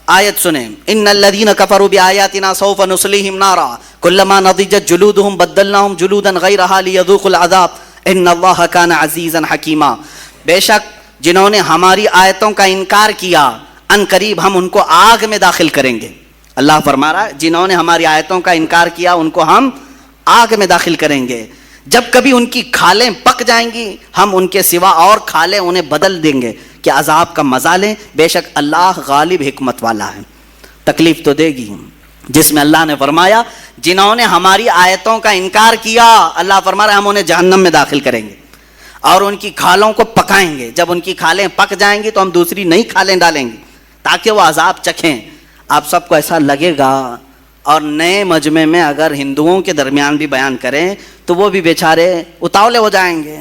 آیت سنیں. ان الذین کفروا بآیاتنا سوف نصلیہم نارا کلما نضجت جلودہم بدلناہم جلودا غیرہا لیذوقوا العذاب ان اللہ کان عزیزا حکیما. بے شک جنہوں نے ہماری آیتوں کا انکار کیا, ان قریب ہم ان کو آگ میں داخل کریں گے. اللہ فرما رہا ہے جنہوں نے ہماری آیتوں کا انکار کیا ان کو ہم آگ میں داخل کریں گے. جب کبھی ان کی کھالیں پک جائیں گی ہم ان کے سوا اور کھالیں انہیں بدل دیں گے کہ عذاب کا مزہ لیں. بے شک اللہ غالب حکمت والا ہے. تکلیف تو دے گی, جس میں اللہ نے فرمایا جنہوں نے ہماری آیتوں کا انکار کیا، اللہ فرما رہا ہے ہم انہیں جہنم میں داخل کریں گے اور ان کی کھالوں کو پکائیں گے. جب ان کی کھالیں پک جائیں گی تو ہم دوسری نئی کھالیں ڈالیں گے تاکہ وہ عذاب چکھیں. آپ سب کو ایسا لگے گا. اور نئے مجمع میں اگر ہندوؤں کے درمیان بھی بیان کریں تو وہ بھی بیچارے اتاولے ہو جائیں گے،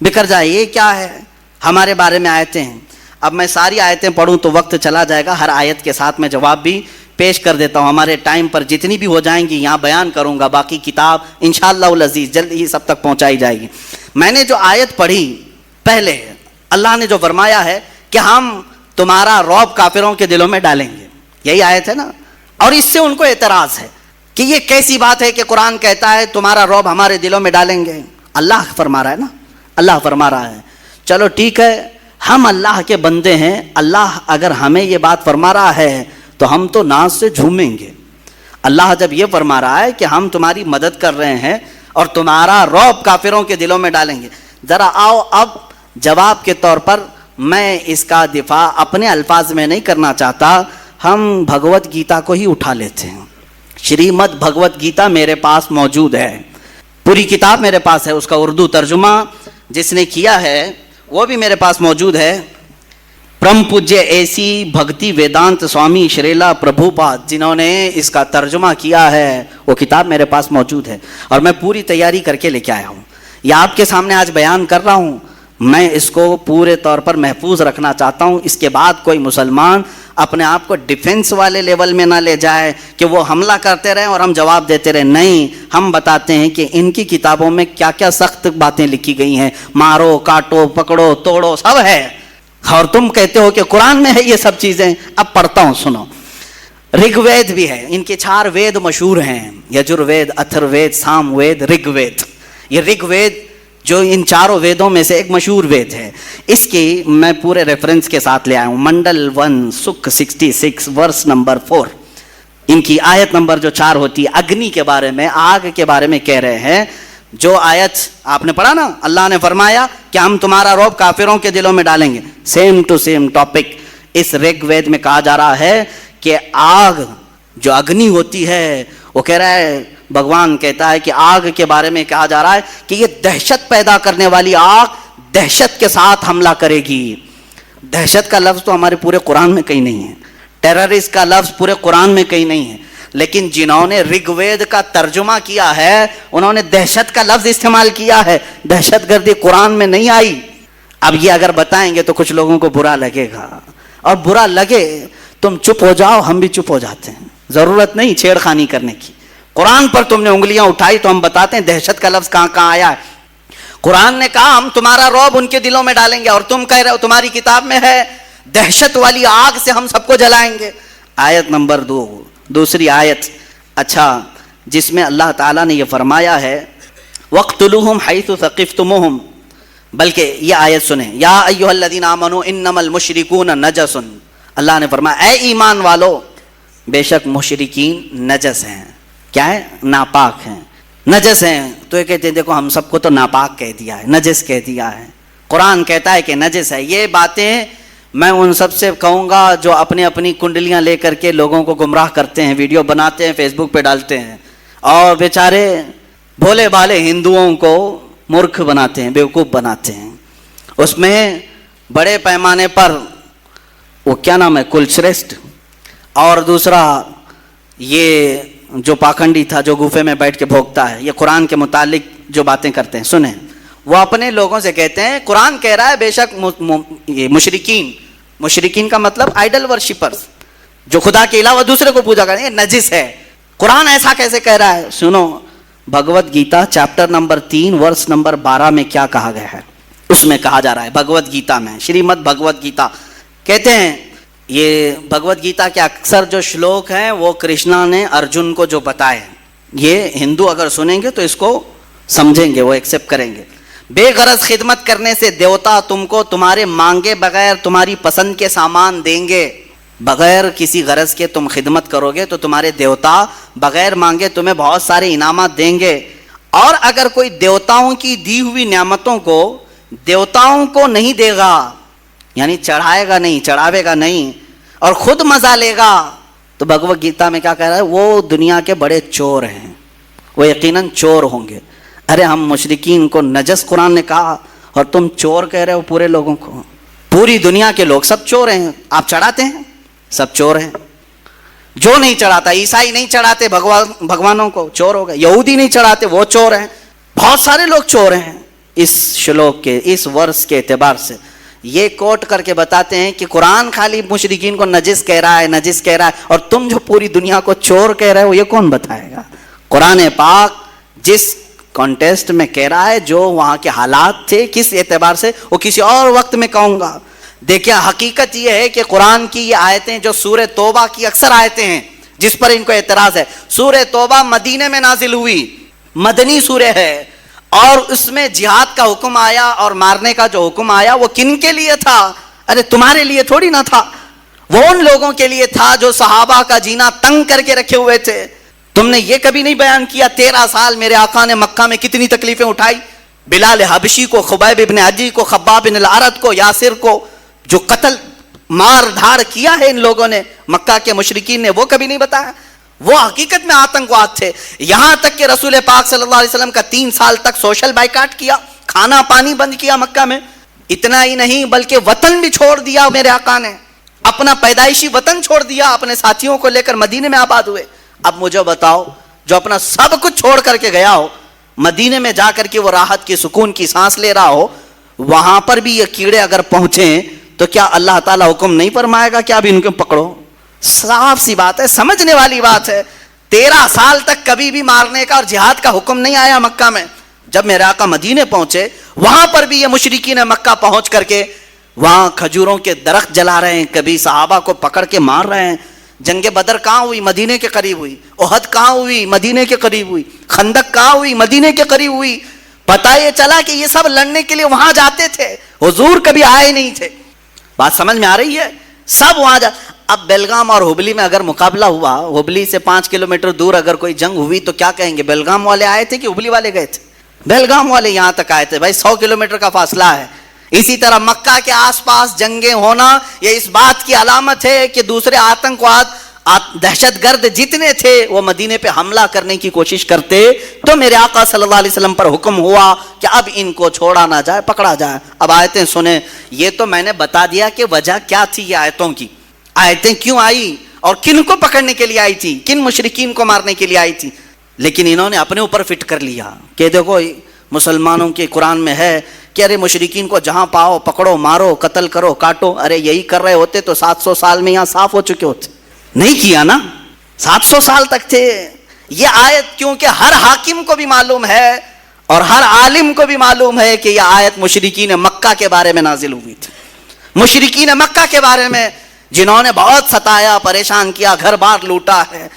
بکھر جائے یہ کیا ہے، ہمارے بارے میں آیتیں ہیں. اب میں ساری آیتیں پڑھوں تو وقت چلا جائے گا. ہر آیت کے ساتھ میں جواب بھی پیش کر دیتا ہوں. ہمارے ٹائم پر جتنی بھی ہو جائیں گی یہاں بیان کروں گا. باقی کتاب انشاءاللہ العزیز جلد ہی سب تک پہنچائی جائے گی. میں نے جو آیت پڑھی پہلے، اللہ نے جو فرمایا ہے کہ ہم تمہارا رعب کافروں کے دلوں میں ڈالیں گے، یہی آیت ہے نا. اور اس سے ان کو اعتراض ہے کہ یہ کیسی بات ہے کہ قرآن کہتا ہے تمہارا رعب ہمارے دلوں میں ڈالیں گے. اللہ فرما رہا ہے نا، اللہ فرما رہا ہے. چلو ٹھیک ہے، ہم اللہ کے بندے ہیں. اللہ اگر ہمیں یہ بات فرما رہا ہے تو ہم تو ناز سے جھومیں گے. اللہ جب یہ فرما رہا ہے کہ ہم تمہاری مدد کر رہے ہیں اور تمہارا رعب کافروں کے دلوں میں ڈالیں گے، ذرا آؤ اب جواب کے طور پر میں اس کا دفاع اپنے الفاظ میں نہیں کرنا چاہتا. ہم بھگوت گیتا کو ہی اٹھا لیتے ہیں. شریمد بھگوت گیتا میرے پاس موجود ہے، پوری کتاب میرے پاس ہے. اس کا اردو ترجمہ جس نے کیا ہے وہ بھی میرے پاس موجود ہے. پرم پوجیہ ایسی بھکتی ویدانت سوامی شریلا پربھو پاد جنہوں نے اس کا ترجمہ کیا ہے وہ کتاب میرے پاس موجود ہے اور میں پوری تیاری کر کے لے کے آیا ہوں. یہ آپ کے سامنے آج بیان کر رہا ہوں. میں اس کو پورے طور پر محفوظ رکھنا چاہتا ہوں. اس کے بعد کوئی مسلمان اپنے آپ کو ڈیفنس والے لیول میں نہ لے جائے کہ وہ حملہ کرتے رہیں اور ہم جواب دیتے رہیں. نہیں، ہم بتاتے ہیں کہ ان کی کتابوں میں کیا کیا سخت باتیں لکھی گئی ہیں. مارو کاٹو پکڑو توڑو سب ہے. اور تم کہتے ہو کہ قرآن میں ہے یہ سب چیزیں. اب پڑھتا ہوں سنو. رگ وید بھی ہے. ان کے 4 وید مشہور ہیں، یجر وید، اتھر وید، سام وید، رگ وید. یہ رگ وید جو ان 4 ویدوں میں سے ایک مشہور وید ہے. اس کی میں پورے ریفرنس کے ساتھ لے آیا ہوں. منڈل 1 سکھ 66 ورس نمبر 4. ان کی آیت نمبر جو 4 ہوتی ہے اگنی کے بارے میں، آگ کے بارے میں کہہ رہے ہیں. جو آیت آپ نے پڑھا نا، اللہ نے فرمایا کہ ہم تمہارا رعب کافروں کے دلوں میں ڈالیں گے. سیم ٹو سیم ٹاپک اس رگ وید میں کہا جا رہا ہے کہ آگ جو اگنی ہوتی ہے، وہ کہہ رہا ہے، بھگوان کہتا ہے کہ آگ کے بارے میں کہا جا رہا ہے کہ یہ دہشت پیدا کرنے والی آگ دہشت کے ساتھ حملہ کرے گی. دہشت کا لفظ تو ہمارے پورے قرآن میں کہیں نہیں ہے. ٹیررسٹ کا لفظ پورے قرآن میں کہیں نہیں ہے. لیکن جنہوں نے رگ وید کا ترجمہ کیا ہے انہوں نے دہشت کا لفظ استعمال کیا ہے. دہشت گردی قرآن میں نہیں آئی. اب یہ اگر بتائیں گے تو کچھ لوگوں کو برا لگے گا، اور برا لگے تم چپ ہو جاؤ، ہم بھی چپ ہو جاتے ہیں. ضرورت نہیں چھیڑ خانی کرنے کی. قرآن پر تم نے انگلیاں اٹھائی تو ہم بتاتے ہیں دہشت کا لفظ کہاں کہاں آیا ہے. قرآن نے کہا ہم تمہارا رعب ان کے دلوں میں ڈالیں گے، اور تم کہہ رہے ہو تمہاری کتاب میں ہے دہشت والی آگ سے ہم سب کو جلائیں گے. آیت نمبر 2، دوسری آیت، اچھا، جس میں اللہ تعالیٰ نے یہ فرمایا ہے وَاقْتُلُوهُمْ حَيْثُ ثَقِفْتُمُوهُمْ. بلکہ یہ آیت سنیں، یا ایھا الذین آمنوا انما المشرکون نجس. اللہ نے فرمایا اے ایمان والو، بے شک مشرکین نجس ہیں. کیا ہے؟ ناپاک ہیں، نجس ہیں. تو یہ کہتے ہیں دیکھو ہم سب کو تو ناپاک کہہ دیا ہے، نجس کہہ دیا ہے. قرآن کہتا ہے کہ نجس ہے. یہ باتیں میں ان سب سے کہوں گا جو اپنی اپنی کنڈلیاں لے کر کے لوگوں کو گمراہ کرتے ہیں، ویڈیو بناتے ہیں، فیس بک پہ ڈالتے ہیں، اور بیچارے بھولے بھالے ہندوؤں کو مورکھ بناتے ہیں، بیوقوف بناتے ہیں. اس میں بڑے پیمانے پر وہ کیا نام ہے، کلشریشٹھ، اور دوسرا یہ جو پاکھنڈی تھا جو گوفے میں بیٹھ کے بھوگتا ہے، یہ قرآن کے متعلق جو باتیں کرتے ہیں سنیں. وہ اپنے لوگوں سے کہتے ہیں قرآن کہہ رہا ہے بے شک مشرکین کا مطلب آئیڈل ورشپرز، جو خدا کے علاوہ دوسرے کو پوجا کریں، یہ نجس ہے. قرآن ایسا کیسے کہہ رہا ہے؟ سنو، Bhagavad Gita chapter number 3 verse number 12 میں کیا کہا گیا ہے. اس میں کہا جا رہا ہے بھگوت گیتا میں، شریمد بھگوت گیتا کہتے ہیں، یہ بھگوت گیتا کے اکثر جو شلوک ہیں وہ کرشنا نے ارجن کو جو بتائے، یہ ہندو اگر سنیں گے تو اس کو سمجھیں گے، وہ ایکسیپٹ کریں گے. بے غرض خدمت کرنے سے دیوتا تم کو تمہارے مانگے بغیر تمہاری پسند کے سامان دیں گے. بغیر کسی غرض کے تم خدمت کرو گے تو تمہارے دیوتا بغیر مانگے تمہیں بہت سارے انعامات دیں گے. اور اگر کوئی دیوتاؤں کی دی ہوئی نعمتوں کو دیوتاؤں کو نہیں دے گا، یعنی چڑھائے گا نہیں، چڑھاوے گا نہیں، اور خود مزہ لے گا، تو بھگوت گیتا میں کیا کہہ رہا ہے؟ وہ دنیا کے بڑے چور ہیں، وہ یقیناً چور ہوں گے۔ ارے ہم مشرکین کو نجس قرآن نے کہا اور تم چور کہہ رہے ہو پورے لوگوں کو؟ پوری دنیا کے لوگ سب چور ہیں، آپ چڑھاتے ہیں سب چور ہیں۔ جو نہیں چڑھاتا، عیسائی نہیں چڑھاتے بھگوانوں کو، چور ہو گئے۔ یہودی نہیں چڑھاتے، وہ چور ہیں۔ بہت سارے لوگ چور ہیں۔ اس شلوک کے اس ورس کے اعتبار سے یہ کوٹ کر کے بتاتے ہیں کہ قرآن خالی مشرکین کو نجس کہہ رہا ہے، نجس کہہ رہا ہے، اور تم جو پوری دنیا کو چور کہہ رہے ہو یہ کون بتائے گا؟ قرآن پاک جس کانٹیسٹ میں کہہ رہا ہے، جو وہاں کے حالات تھے، کس اعتبار سے، وہ کسی اور وقت میں کہوں گا۔ دیکھیں حقیقت یہ ہے کہ قرآن کی یہ آیتیں جو سورہ توبہ کی اکثر آیتیں ہیں جس پر ان کو اعتراض ہے، سورہ توبہ مدینے میں نازل ہوئی، مدنی سورہ ہے، اور اس میں جہاد کا حکم آیا اور مارنے کا جو حکم آیا وہ کن کے لیے تھا؟ ارے تمہارے لیے تھوڑی نہ تھا، وہ ان لوگوں کے لیے تھا جو صحابہ کا جینا تنگ کر کے رکھے ہوئے تھے۔ تم نے یہ کبھی نہیں بیان کیا 13 سال میرے آقا نے مکہ میں کتنی تکلیفیں اٹھائی؟ بلال حبشی کو، خبیب ابن عدی کو، خباب بن الارت کو، یاسر کو، جو قتل مار دھاڑ کیا ہے ان لوگوں نے مکہ کے مشرکین نے، وہ کبھی نہیں بتایا؟ وہ حقیقت میں آتنکواد تھے۔ یہاں تک کہ رسول پاک صلی اللہ علیہ وسلم کا 3 سال تک سوشل بائیکاٹ کیا، کھانا پانی بند کیا مکہ میں۔ اتنا ہی نہیں بلکہ وطن بھی چھوڑ دیا میرے آقا نے، اپنا پیدائشی وطن چھوڑ دیا، اپنے ساتھیوں کو لے کر مدینے میں آباد ہوئے۔ اب مجھے بتاؤ، جو اپنا سب کچھ چھوڑ کر کے گیا ہو، مدینے میں جا کر کے وہ راحت کی سکون کی سانس لے رہا ہو، وہاں پر بھی یہ کیڑے اگر پہنچیں تو کیا اللہ تعالیٰ حکم نہیں فرمائے گا کہ اب ان کو پکڑو؟ صاف سی بات ہے، سمجھنے والی بات ہے۔ 13 سال تک کبھی بھی مارنے کا اور جہاد کا حکم نہیں آیا مکہ میں۔ جب میرے آقا مدینے پہنچے، وہاں پر بھی یہ مشرکین مکہ پہنچ کر کے وہاں کھجوروں کے درخت جلا رہے ہیں، کبھی صحابہ کو پکڑ کے مار رہے ہیں۔ جنگ بدر کہاں ہوئی؟ مدینے کے قریب ہوئی۔ احد کہاں ہوئی؟ مدینے کے قریب ہوئی۔ خندق کہاں ہوئی؟ مدینے کے قریب ہوئی۔ پتہ یہ چلا کہ یہ سب لڑنے کے لیے وہاں جاتے تھے، حضور کبھی آئے نہیں تھے۔ بات سمجھ میں آ رہی ہے؟ سب وہاں اب بیلگام اور ہبلی میں اگر مقابلہ ہوا، ہبلی سے 5 کلومیٹر دور اگر کوئی جنگ ہوئی تو کیا کہیں گے؟ بیلگام والے آئے تھے کہ ہبلی والے گئے تھے؟ بیلگام والے یہاں تک آئے تھے، بھائی 100 کلومیٹر کا فاصلہ ہے۔ اسی طرح مکہ کے آس پاس جنگیں ہونا یہ اس بات کی علامت ہے کہ دوسرے آتنکواد، دہشت گرد جتنے تھے وہ مدینے پہ حملہ کرنے کی کوشش کرتے، تو میرے آقا صلی اللہ علیہ وسلم پر حکم ہوا کہ اب ان کو چھوڑا نہ جائے، پکڑا جائے۔ اب آیتیں سنیں، یہ تو میں نے بتا دیا کہ وجہ کیا تھی یہ آیتوں کی، آیتیں کیوں آئی اور کن کو پکڑنے کے لیے آئی تھی، کن مشرکین کو مارنے کے لیے آئی تھی۔ لیکن انہوں نے اپنے اوپر فٹ کر لیا کہ دیکھو مسلمانوں کے قرآن میں ہے کہ ارے مشرکین کو جہاں پاؤ پکڑو، مارو، قتل کرو، کاٹو۔ ارے یہی کر رہے ہوتے تو 700 سال میں یہاں صاف ہو چکے ہوتے، نہیں کیا نا، 700 سال تک تھے۔ یہ آیت کیونکہ ہر حاکم کو بھی معلوم ہے اور ہر عالم کو بھی معلوم ہے کہ یہ آیت مشرکین مکہ کے بارے میں نازل ہوئی تھی، مشرکین مکہ کے بارے میں جنہوں نے بہت ستایا، پریشان کیا، گھر بار لوٹا ہے۔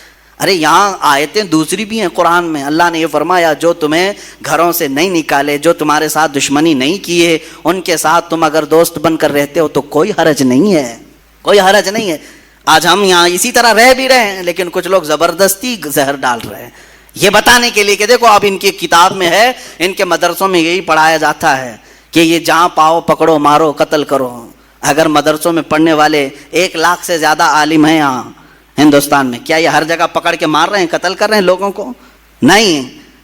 ارے یہاں آیتیں دوسری بھی ہیں قرآن میں، اللہ نے یہ فرمایا جو تمہیں گھروں سے نہیں نکالے، جو تمہارے ساتھ دشمنی نہیں کیے، ان کے ساتھ تم اگر دوست بن کر رہتے ہو تو کوئی حرج نہیں ہے، کوئی حرج نہیں ہے۔ آج ہم یہاں اسی طرح رہ بھی رہے ہیں، لیکن کچھ لوگ زبردستی زہر ڈال رہے ہیں یہ بتانے کے لیے کہ دیکھو اب ان کی کتاب میں ہے، ان کے مدرسوں میں یہی پڑھایا جاتا ہے کہ یہ جہاں پاؤ پکڑو، مارو، قتل کرو۔ اگر مدرسوں میں پڑھنے والے 1 لاکھ سے زیادہ عالم ہیں یہاں ہندوستان میں، کیا یہ ہر جگہ پکڑ کے مار رہے ہیں، قتل کر رہے ہیں لوگوں کو؟ نہیں،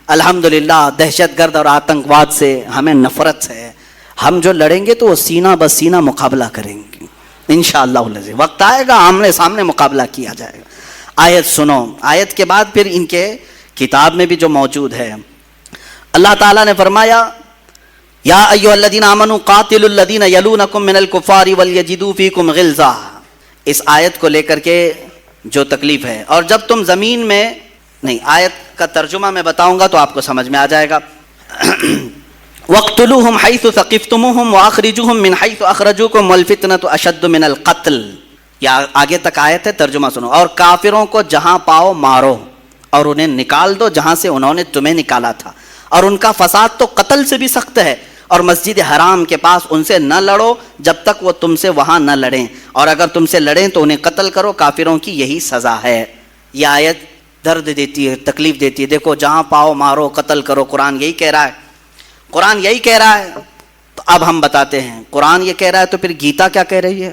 الحمدللہ دہشت گرد اور آتنکواد سے ہمیں نفرت ہے۔ ہم جو لڑیں گے تو وہ سینہ بسینہ مقابلہ کریں گے انشاءاللہ العزیز، وقت آئے گا آمنے سامنے مقابلہ کیا جائے گا۔ آیت سنو، آیت کے بعد پھر ان کے کتاب میں بھی جو موجود ہے، اللہ تعالیٰ نے فرمایا یا ایھا الذین آمنوا قاتلوا الذین یلونکم من الکفار ولیجدوا فیکم غلظہ۔ اس آیت کو لے کر کے جو تکلیف ہے، اور جب تم زمین میں نہیں، آیت کا ترجمہ میں بتاؤں گا تو آپ کو سمجھ میں آ جائے گا۔ وَاقْتُلُوهُمْ حَيْثُ ثَقِفْتُمُوهُمْ وَأَخْرِجُوهُمْ مِنْ حَيْثُ أَخْرَجُوكُمْ وَالْفِتْنَةُ أَشَدُّ مِنَ الْقَتْلِ۔ یا آگے تک آیت ہے، ترجمہ سنو۔ اور کافروں کو جہاں پاؤ مارو اور انہیں نکال دو جہاں سے انہوں نے تمہیں نکالا تھا، اور ان کا فساد تو قتل سے بھی سخت ہے، اور مسجد حرام کے پاس ان سے نہ لڑو جب تک وہ تم سے وہاں نہ لڑیں، اور اگر تم سے لڑیں تو انہیں قتل کرو، کافروں کی یہی سزا ہے۔ یہ آیت درد دیتی ہے، تکلیف دیتی ہے۔ دیکھو جہاں پاؤ مارو، قتل کرو، قرآن یہی کہہ رہا ہے، قرآن یہی کہہ رہا ہے۔ تو اب ہم بتاتے ہیں قرآن یہ کہہ رہا ہے تو پھر گیتا کیا کہہ رہی ہے؟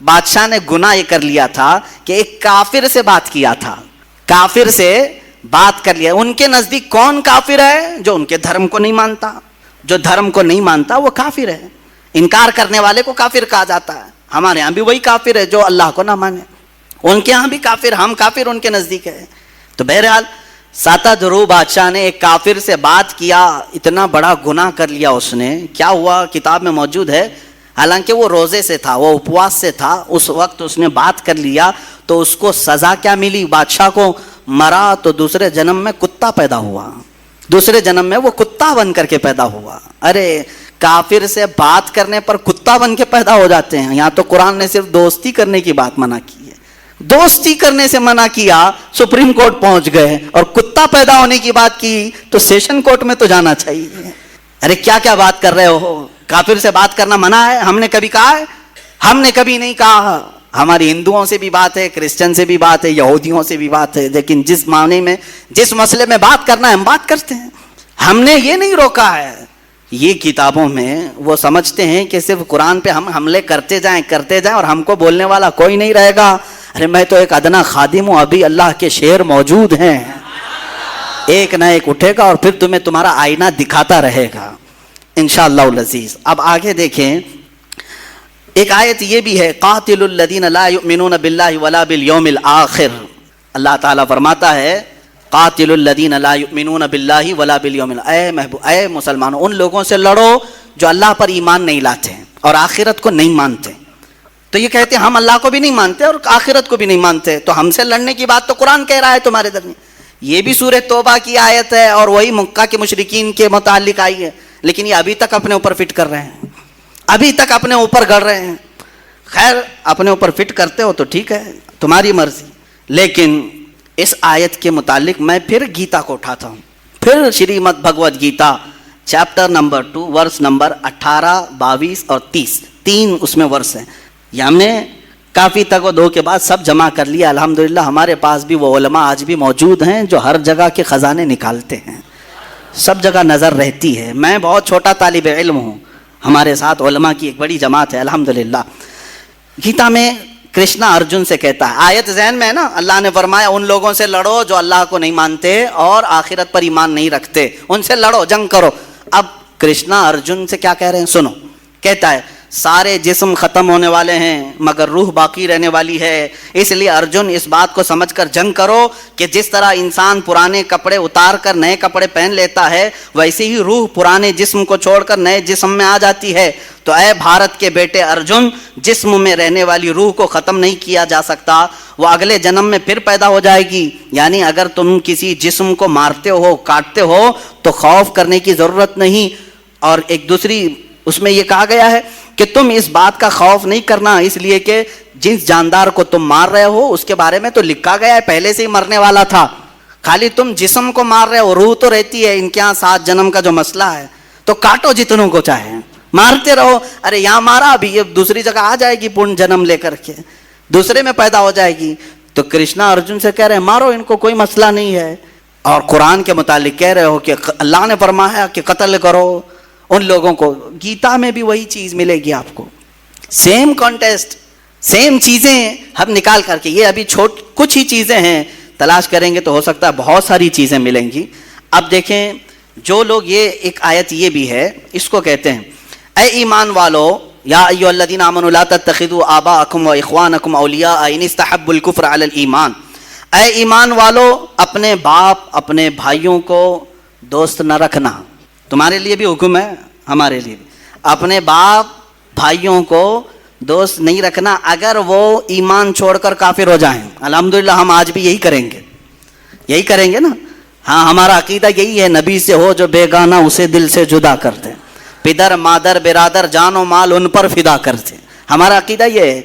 بادشاہ نے گناہ یہ کر لیا تھا کہ ایک کافر سے بات کیا تھا. کافر سے بات کر لیا. ان کے نزدیک کون کافر ہے؟ جو ان کے دھرم کو نہیں مانتا. جو دھرم کو نہیں مانتا وہ کافر ہے. انکار کرنے والے کو کافر کہا جاتا ہے. ہمارے یہاں بھی وہی کافر ہے جو اللہ کو نہ مانے. ان کے یہاں بھی کافر, ہم کافر ان کے نزدیک ہے. تو بہرحال ساتادرو بادشاہ نے ایک کافر سے بات کیا, اتنا بڑا گناہ کر لیا اس نے. کیا ہوا کتاب میں موجود ہے, حالانکہ وہ روزے سے تھا, وہ اپواس سے تھا, اس وقت اس نے بات کر لیا تو اس کو سزا کیا ملی؟ بادشاہ کو مرا تو دوسرے جنم میں کتا پیدا ہوا. دوسرے جنم میں وہ کتا بن کر کے پیدا ہوا. ارے کافر سے بات کرنے پر کتا بن کے پیدا ہو جاتے ہیں. یہاں تو قرآن نے صرف دوستی کرنے کی بات منع کی ہے. دوستی کرنے سے منع کیا, سپریم کورٹ پہنچ گئے, اور کتا پیدا ہونے کی بات کی تو سیشن کورٹ میں تو جانا چاہیے. ارے کیا کیا بات کر رہے ہو؟ کافر سے بات کرنا منع ہے؟ ہم نے کبھی کہا ہے؟ ہم نے کبھی نہیں کہا. ہماری ہندوؤں سے بھی بات ہے, کرسچن سے بھی بات ہے, یہودیوں سے بھی بات ہے, لیکن جس معنی میں, جس مسئلے میں بات کرنا ہے ہم بات کرتے ہیں. ہم نے یہ نہیں روکا ہے. یہ کتابوں میں وہ سمجھتے ہیں کہ صرف قرآن پہ ہم حملے کرتے جائیں اور ہم کو بولنے والا کوئی نہیں رہے گا. ارے میں تو ایک ادنا خادم ہوں, ابھی اللہ کے شعر موجود ہیں, ایک نہ ایک اٹھے گا اور پھر تمہیں تمہارا آئینہ دکھاتا رہے گا انشاءاللہ العزیز. اب آگے دیکھیں, ایک آیت یہ بھی ہے, قاتل الذین لا یؤمنون باللہ ولا بالیوم الآخر. اللہ تعالیٰ فرماتا ہے قاتل الذین لا یؤمنون باللہ ولا بالیوم الآخر. اے مسلمانوں, ان لوگوں سے لڑو جو اللہ پر ایمان نہیں لاتے اور آخرت کو نہیں مانتے. تو یہ کہتے ہیں ہم اللہ کو بھی نہیں مانتے اور آخرت کو بھی نہیں مانتے, تو ہم سے لڑنے کی بات تو قرآن کہہ رہا ہے تمہارے درمیان. یہ بھی سورہ توبہ کی آیت ہے اور وہی مکہ کے مشرکین کے متعلق آئی ہے, لیکن یہ ابھی تک اپنے اوپر فٹ کر رہے ہیں, ابھی تک اپنے اوپر گڑ رہے ہیں. خیر اپنے اوپر فٹ کرتے ہو تو ٹھیک ہے, تمہاری مرضی. لیکن اس آیت کے متعلق میں پھر گیتا کو اٹھاتا ہوں, پھر Shrimad Bhagavad Gita chapter number 2 verse number 18, 22 اور 30, 3 اس میں ورس ہیں. یہ ہم نے کافی تک و دو کے بعد سب جمع کر لیا. الحمدللہ ہمارے پاس بھی وہ علماء آج بھی موجود ہیں جو ہر جگہ کے خزانے نکالتے ہیں, سب جگہ نظر رہتی ہے. میں بہت چھوٹا طالب علم ہوں, ہمارے ساتھ علماء کی ایک بڑی جماعت ہے الحمدللہ. گیتا میں کرشنا ارجن سے کہتا ہے, آیت ذہن میں ہے نا, اللہ نے فرمایا ان لوگوں سے لڑو جو اللہ کو نہیں مانتے اور آخرت پر ایمان نہیں رکھتے, ان سے لڑو, جنگ کرو. اب کرشنا ارجن سے کیا کہہ رہے ہیں سنو. کہتا ہے سارے جسم ختم ہونے والے ہیں مگر روح باقی رہنے والی ہے, اس لیے ارجن اس بات کو سمجھ کر جنگ کرو کہ جس طرح انسان پرانے کپڑے اتار کر نئے کپڑے پہن لیتا ہے, ویسے ہی روح پرانے جسم کو چھوڑ کر نئے جسم میں آ جاتی ہے. تو اے بھارت کے بیٹے ارجن, جسم میں رہنے والی روح کو ختم نہیں کیا جا سکتا, وہ اگلے جنم میں پھر پیدا ہو جائے گی. یعنی اگر تم کسی جسم کو مارتے ہو, کاٹتے ہو تو خوف کرنے کی ضرورت نہیں. اور ایک دوسری اس میں یہ کہا گیا ہے کہ تم اس بات کا خوف نہیں کرنا, اس لیے کہ جس جاندار کو تم مار رہے ہو اس کے بارے میں تو لکھا گیا ہے پہلے سے ہی مرنے والا تھا. خالی تم جسم کو مار رہے ہو, روح تو رہتی ہے. ان کے یہاں 7 جنم کا جو مسئلہ ہے, تو کاٹو جتنوں کو چاہے, مارتے رہو. ارے یہاں مارا, ابھی یہ دوسری جگہ آ جائے گی پورن جنم لے کر کے, دوسرے میں پیدا ہو جائے گی. تو کرشنا ارجن سے کہہ رہے ہیں مارو ان کو, کوئی مسئلہ نہیں ہے. اور قرآن کے متعلق کہہ رہے ہو کہ اللہ نے فرمایا کہ قتل کرو ان لوگوں کو. گیتا میں بھی وہی چیز ملے گی آپ کو, سیم کانٹیسٹ, سیم چیزیں ہم نکال کر کے. یہ ابھی کچھ ہی چیزیں ہیں, تلاش کریں گے تو ہو سکتا ہے بہت ساری چیزیں ملیں گی. اب دیکھیں, جو لوگ, یہ ایک آیت یہ بھی ہے, اس کو کہتے ہیں اے ایمان والو, یا ایھا الذین آمنوا لا تتخذوا آباءکم و اخوانکم اولیاء ان استحبوا الکفر علی الایمان. اے ایمان والو, اپنے باپ اپنے بھائیوں کو دوست نہ رکھنا. تمہارے لیے بھی حکم ہے, ہمارے لیے بھی. اپنے باپ بھائیوں کو دوست نہیں رکھنا اگر وہ ایمان چھوڑ کر کافر ہو جائیں. الحمدللہ ہم آج بھی یہی کریں گے نا. ہاں ہمارا عقیدہ یہی ہے, نبی سے ہو جو بیگانہ اسے دل سے جدا کر دے, پدر مادر برادر جان و مال ان پر فدا کر دے. ہمارا عقیدہ یہ ہے,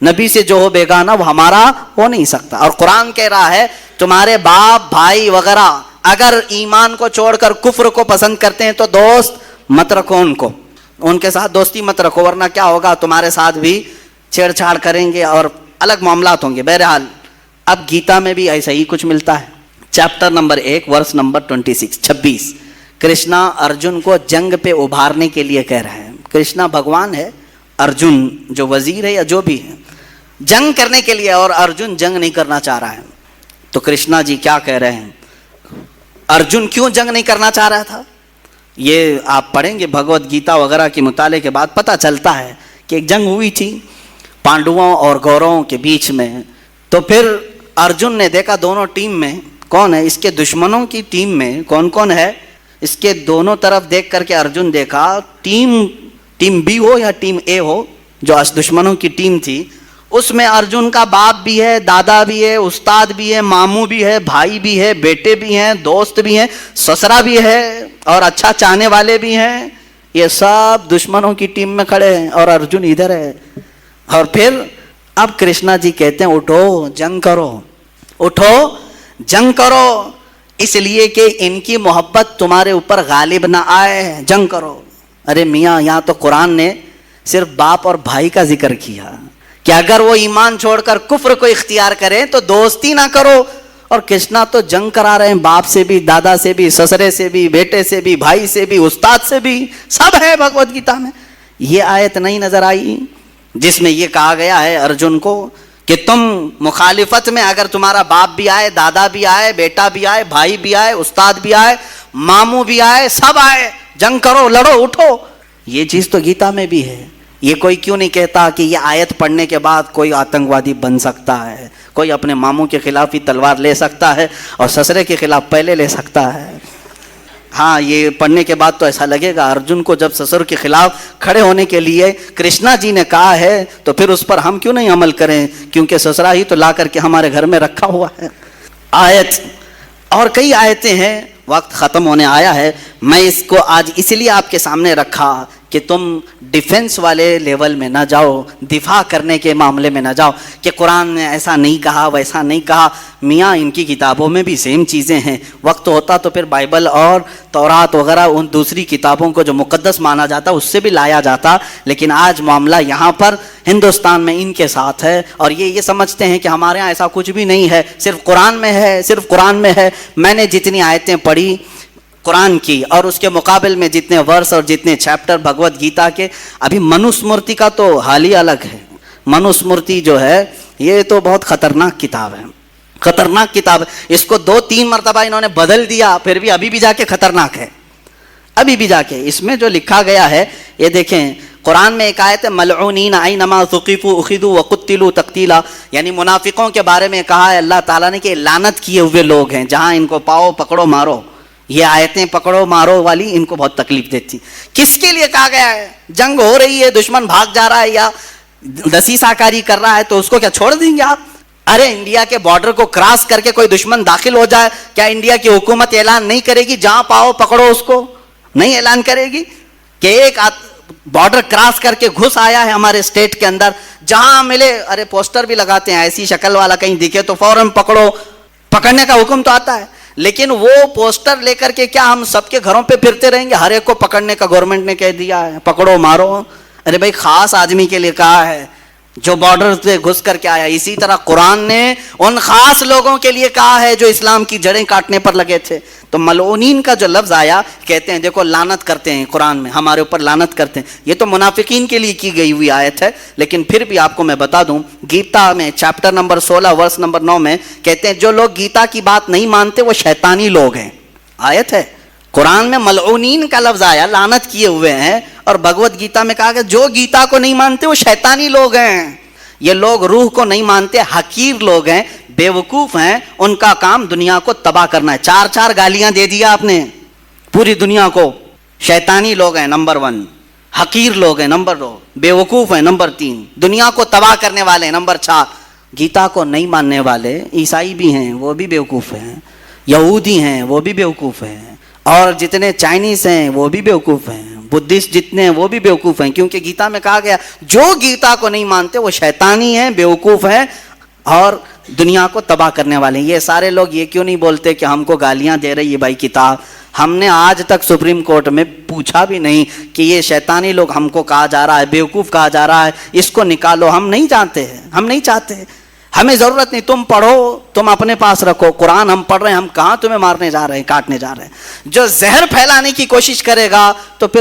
نبی سے جو ہو بیگانہ وہ ہمارا ہو نہیں سکتا. اور قرآن کہہ رہا ہے تمہارے باپ بھائی وغیرہ اگر ایمان کو چھوڑ کر کفر کو پسند کرتے ہیں تو دوست مت رکھو ان کو, ان کے ساتھ دوستی مت رکھو, ورنہ کیا ہوگا, تمہارے ساتھ بھی چھیڑ چھاڑ کریں گے اور الگ معاملات ہوں گے. بہرحال اب گیتا میں بھی ایسا ہی کچھ ملتا ہے. Chapter number 1 verse number 26. Krishna Arjun کو جنگ پہ ابھارنے کے لیے کہہ رہے ہیں. کرشنا بھگوان ہے, ارجن جو وزیر ہے یا جو بھی ہے, جنگ کرنے کے لیے، اور ارجن جنگ نہیں کرنا چاہ رہا ہے. تو کرشنا جی کیا کہہ رہے ہیں؟ ارجن کیوں جنگ نہیں کرنا چاہ رہا تھا؟ یہ آپ پڑھیں گے بھگوت گیتا وغیرہ کے مطالعے کے بعد پتہ چلتا ہے کہ ایک جنگ ہوئی تھی پانڈووں اور کوروں کے بیچ میں. تو پھر ارجن نے دیکھا دونوں ٹیم میں کون ہے، اس کے دشمنوں کی ٹیم میں کون کون ہے. اس کے دونوں طرف دیکھ کر کے ارجن دیکھا ٹیم بی ہو یا ٹیم اے ہو، جو دشمنوں کی ٹیم تھی، اس میں ارجن کا باپ بھی ہے، دادا بھی ہے، استاد بھی ہے، ماموں بھی ہے، بھائی بھی ہے، بیٹے بھی ہیں، دوست بھی ہیں، سسرا بھی ہے، اور اچھا چاہنے والے بھی ہیں. یہ سب دشمنوں کی ٹیم میں کھڑے ہیں اور ارجن ادھر ہے. اور پھر اب کرشنا جی کہتے ہیں اٹھو جنگ کرو، اٹھو جنگ کرو، اس لیے کہ ان کی محبت تمہارے اوپر غالب نہ آئے، جنگ کرو. ارے میاں، یہاں تو قرآن نے صرف باپ اور بھائی کا ذکر کیا کہ اگر وہ ایمان چھوڑ کر کفر کو اختیار کریں تو دوستی نہ کرو. اور کرشنا تو جنگ کرا رہے ہیں باپ سے بھی، دادا سے بھی، سسرے سے بھی، بیٹے سے بھی، بھائی سے بھی، استاد سے بھی، سب ہے بھگوت گیتا میں. یہ آیت نہیں نظر آئی جس میں یہ کہا گیا ہے ارجن کو کہ تم مخالفت میں، اگر تمہارا باپ بھی آئے، دادا بھی آئے، بیٹا بھی آئے، بھائی بھی آئے، استاد بھی آئے، ماموں بھی آئے، سب آئے، جنگ کرو، لڑو، اٹھو. یہ چیز تو گیتا میں بھی ہے. یہ کوئی کیوں نہیں کہتا کہ یہ آیت پڑھنے کے بعد کوئی آتنکوادی بن سکتا ہے، کوئی اپنے ماموں کے خلاف ہی تلوار لے سکتا ہے اور سسرے کے خلاف پہلے لے سکتا ہے. ہاں، یہ پڑھنے کے بعد تو ایسا لگے گا ارجن کو جب سسر کے خلاف کھڑے ہونے کے لیے کرشنا جی نے کہا ہے تو پھر اس پر ہم کیوں نہیں عمل کریں، کیونکہ سسرا ہی تو لا کر کے ہمارے گھر میں رکھا ہوا ہے. آیت اور کئی آیتیں ہیں، وقت ختم ہونے آیا ہے. میں اس کو آج اس لیے آپ کے سامنے رکھا کہ تم ڈیفنس والے لیول میں نہ جاؤ، دفاع کرنے کے معاملے میں نہ جاؤ کہ قرآن نے ایسا نہیں کہا، ویسا نہیں کہا. میاں، ان کی کتابوں میں بھی سیم چیزیں ہیں. وقت ہوتا تو پھر بائبل اور تورات وغیرہ ان دوسری کتابوں کو جو مقدس مانا جاتا اس سے بھی لایا جاتا، لیکن آج معاملہ یہاں پر ہندوستان میں ان کے ساتھ ہے اور یہ سمجھتے ہیں کہ ہمارے ہاں ایسا کچھ بھی نہیں ہے، صرف قرآن میں ہے، صرف قرآن میں ہے. میں نے جتنی آیتیں پڑھی قرآن کی اور اس کے مقابل میں جتنے ورس اور جتنے چیپٹر بھگوت گیتا کے، ابھی منوسمرتی کا تو حال ہی الگ ہے. منوسمرتی جو ہے یہ تو بہت خطرناک کتاب ہے، خطرناک کتاب ہے. اس کو 2-3 مرتبہ انہوں نے بدل دیا، پھر بھی ابھی بھی جا کے خطرناک ہے. ابھی بھی جا کے اس میں جو لکھا گیا ہے یہ دیکھیں. قرآن میں ایک آیت ہے ملعونین اینما ثقفوا اخذوا وقتلوا تقتیلا، یعنی منافقوں کے بارے میں کہا ہے اللہ تعالیٰ نے کہ لعنت کیے ہوئے لوگ ہیں، جہاں ان کو پاؤ پکڑو مارو. یہ آیتیں پکڑو مارو والی ان کو بہت تکلیف دیتی. کس کے لیے کہا گیا ہے؟ جنگ ہو رہی ہے، دشمن بھاگ جا رہا ہے یا دسیسہ کاری کر رہا ہے تو اس کو کیا چھوڑ دیں گے آپ؟ ارے انڈیا کے بارڈر کو کراس کر کے کوئی دشمن داخل ہو جائے، کیا انڈیا کی حکومت اعلان نہیں کرے گی جہاں پاؤ پکڑو اس کو؟ نہیں اعلان کرے گی کہ ایک بارڈر کراس کر کے گھس آیا ہے ہمارے اسٹیٹ کے اندر، جہاں ملے ارے پوسٹر بھی لگاتے ہیں، ایسی شکل والا کہیں دکھے تو فوراً پکڑو، پکڑنے کا حکم تو آتا ہے. لیکن وہ پوسٹر لے کر کے کیا ہم سب کے گھروں پہ پھرتے رہیں گے؟ ہر ایک کو پکڑنے کا گورنمنٹ نے کہہ دیا ہے، پکڑو مارو. ارے بھائی خاص آدمی کے لیے کہا ہے جو بارڈر پہ گھس کر کے آیا. اسی طرح قرآن نے ان خاص لوگوں کے لیے کہا ہے جو اسلام کی جڑیں کاٹنے پر لگے تھے. تو ملعونین کا جو لفظ آیا، کہتے ہیں دیکھو لعنت کرتے ہیں قرآن میں، ہمارے اوپر لعنت کرتے ہیں. یہ تو منافقین کے لیے کی گئی ہوئی آیت ہے، لیکن پھر بھی آپ کو میں بتا دوں گیتا میں چیپٹر نمبر 16 ورس نمبر 9 میں کہتے ہیں جو لوگ گیتا کی بات نہیں مانتے وہ شیطانی لوگ ہیں. آیت ہے قرآن میں ملعونین کا لفظ آیا، لعنت کیے ہوئے ہیں، اور بھگوت گیتا میں کہا کہ جو گیتا کو نہیں مانتے وہ شیطانی لوگ ہیں. یہ لوگ روح کو نہیں مانتے، حقیر لوگ ہیں، بیوقوف ہیں، ان کا کام دنیا کو تباہ کرنا ہے. 4 گالیاں دے دیا آپ نے پوری دنیا کو. شیطانی لوگ ہیں نمبر 1، حقیر لوگ ہیں نمبر 2، بیوقوف ہیں نمبر 3، دنیا کو تباہ کرنے والے ہیں نمبر 4. گیتا کو نہیں ماننے والے عیسائی بھی ہیں، وہ بھی بیوقوف ہیں، یہودی ہیں وہ بھی بیوقوف ہیں، اور جتنے چائنیز ہیں وہ بھی بیوقوف ہیں، بدھسٹ جتنے ہیں وہ بھی بیوقوف ہیں. کیونکہ گیتا میں کہا گیا جو گیتا کو نہیں مانتے وہ شیطانی ہیں، بیوقوف ہیں اور دنیا کو تباہ کرنے والے ہیں. یہ سارے لوگ یہ کیوں نہیں بولتے کہ ہم کو گالیاں دے رہی ہے بھائی کتاب؟ ہم نے آج تک سپریم کورٹ میں پوچھا بھی نہیں کہ یہ شیطانی لوگ ہم کو کہا جا رہا ہے، بیوقوف کہا جا رہا ہے، اس کو نکالو. ہم نہیں جانتے ہیں، ہم نہیں چاہتے، ہمیں ضرورت نہیں. تم پڑھو، تم اپنے پاس رکھو. قرآن ہم پڑھ رہے ہیں، ہم کہاں تمہیں مارنے جا رہے ہیں، کاٹنے جا رہے ہیں. جو زہر پھیلانے کی کوشش کرے گا تو پھر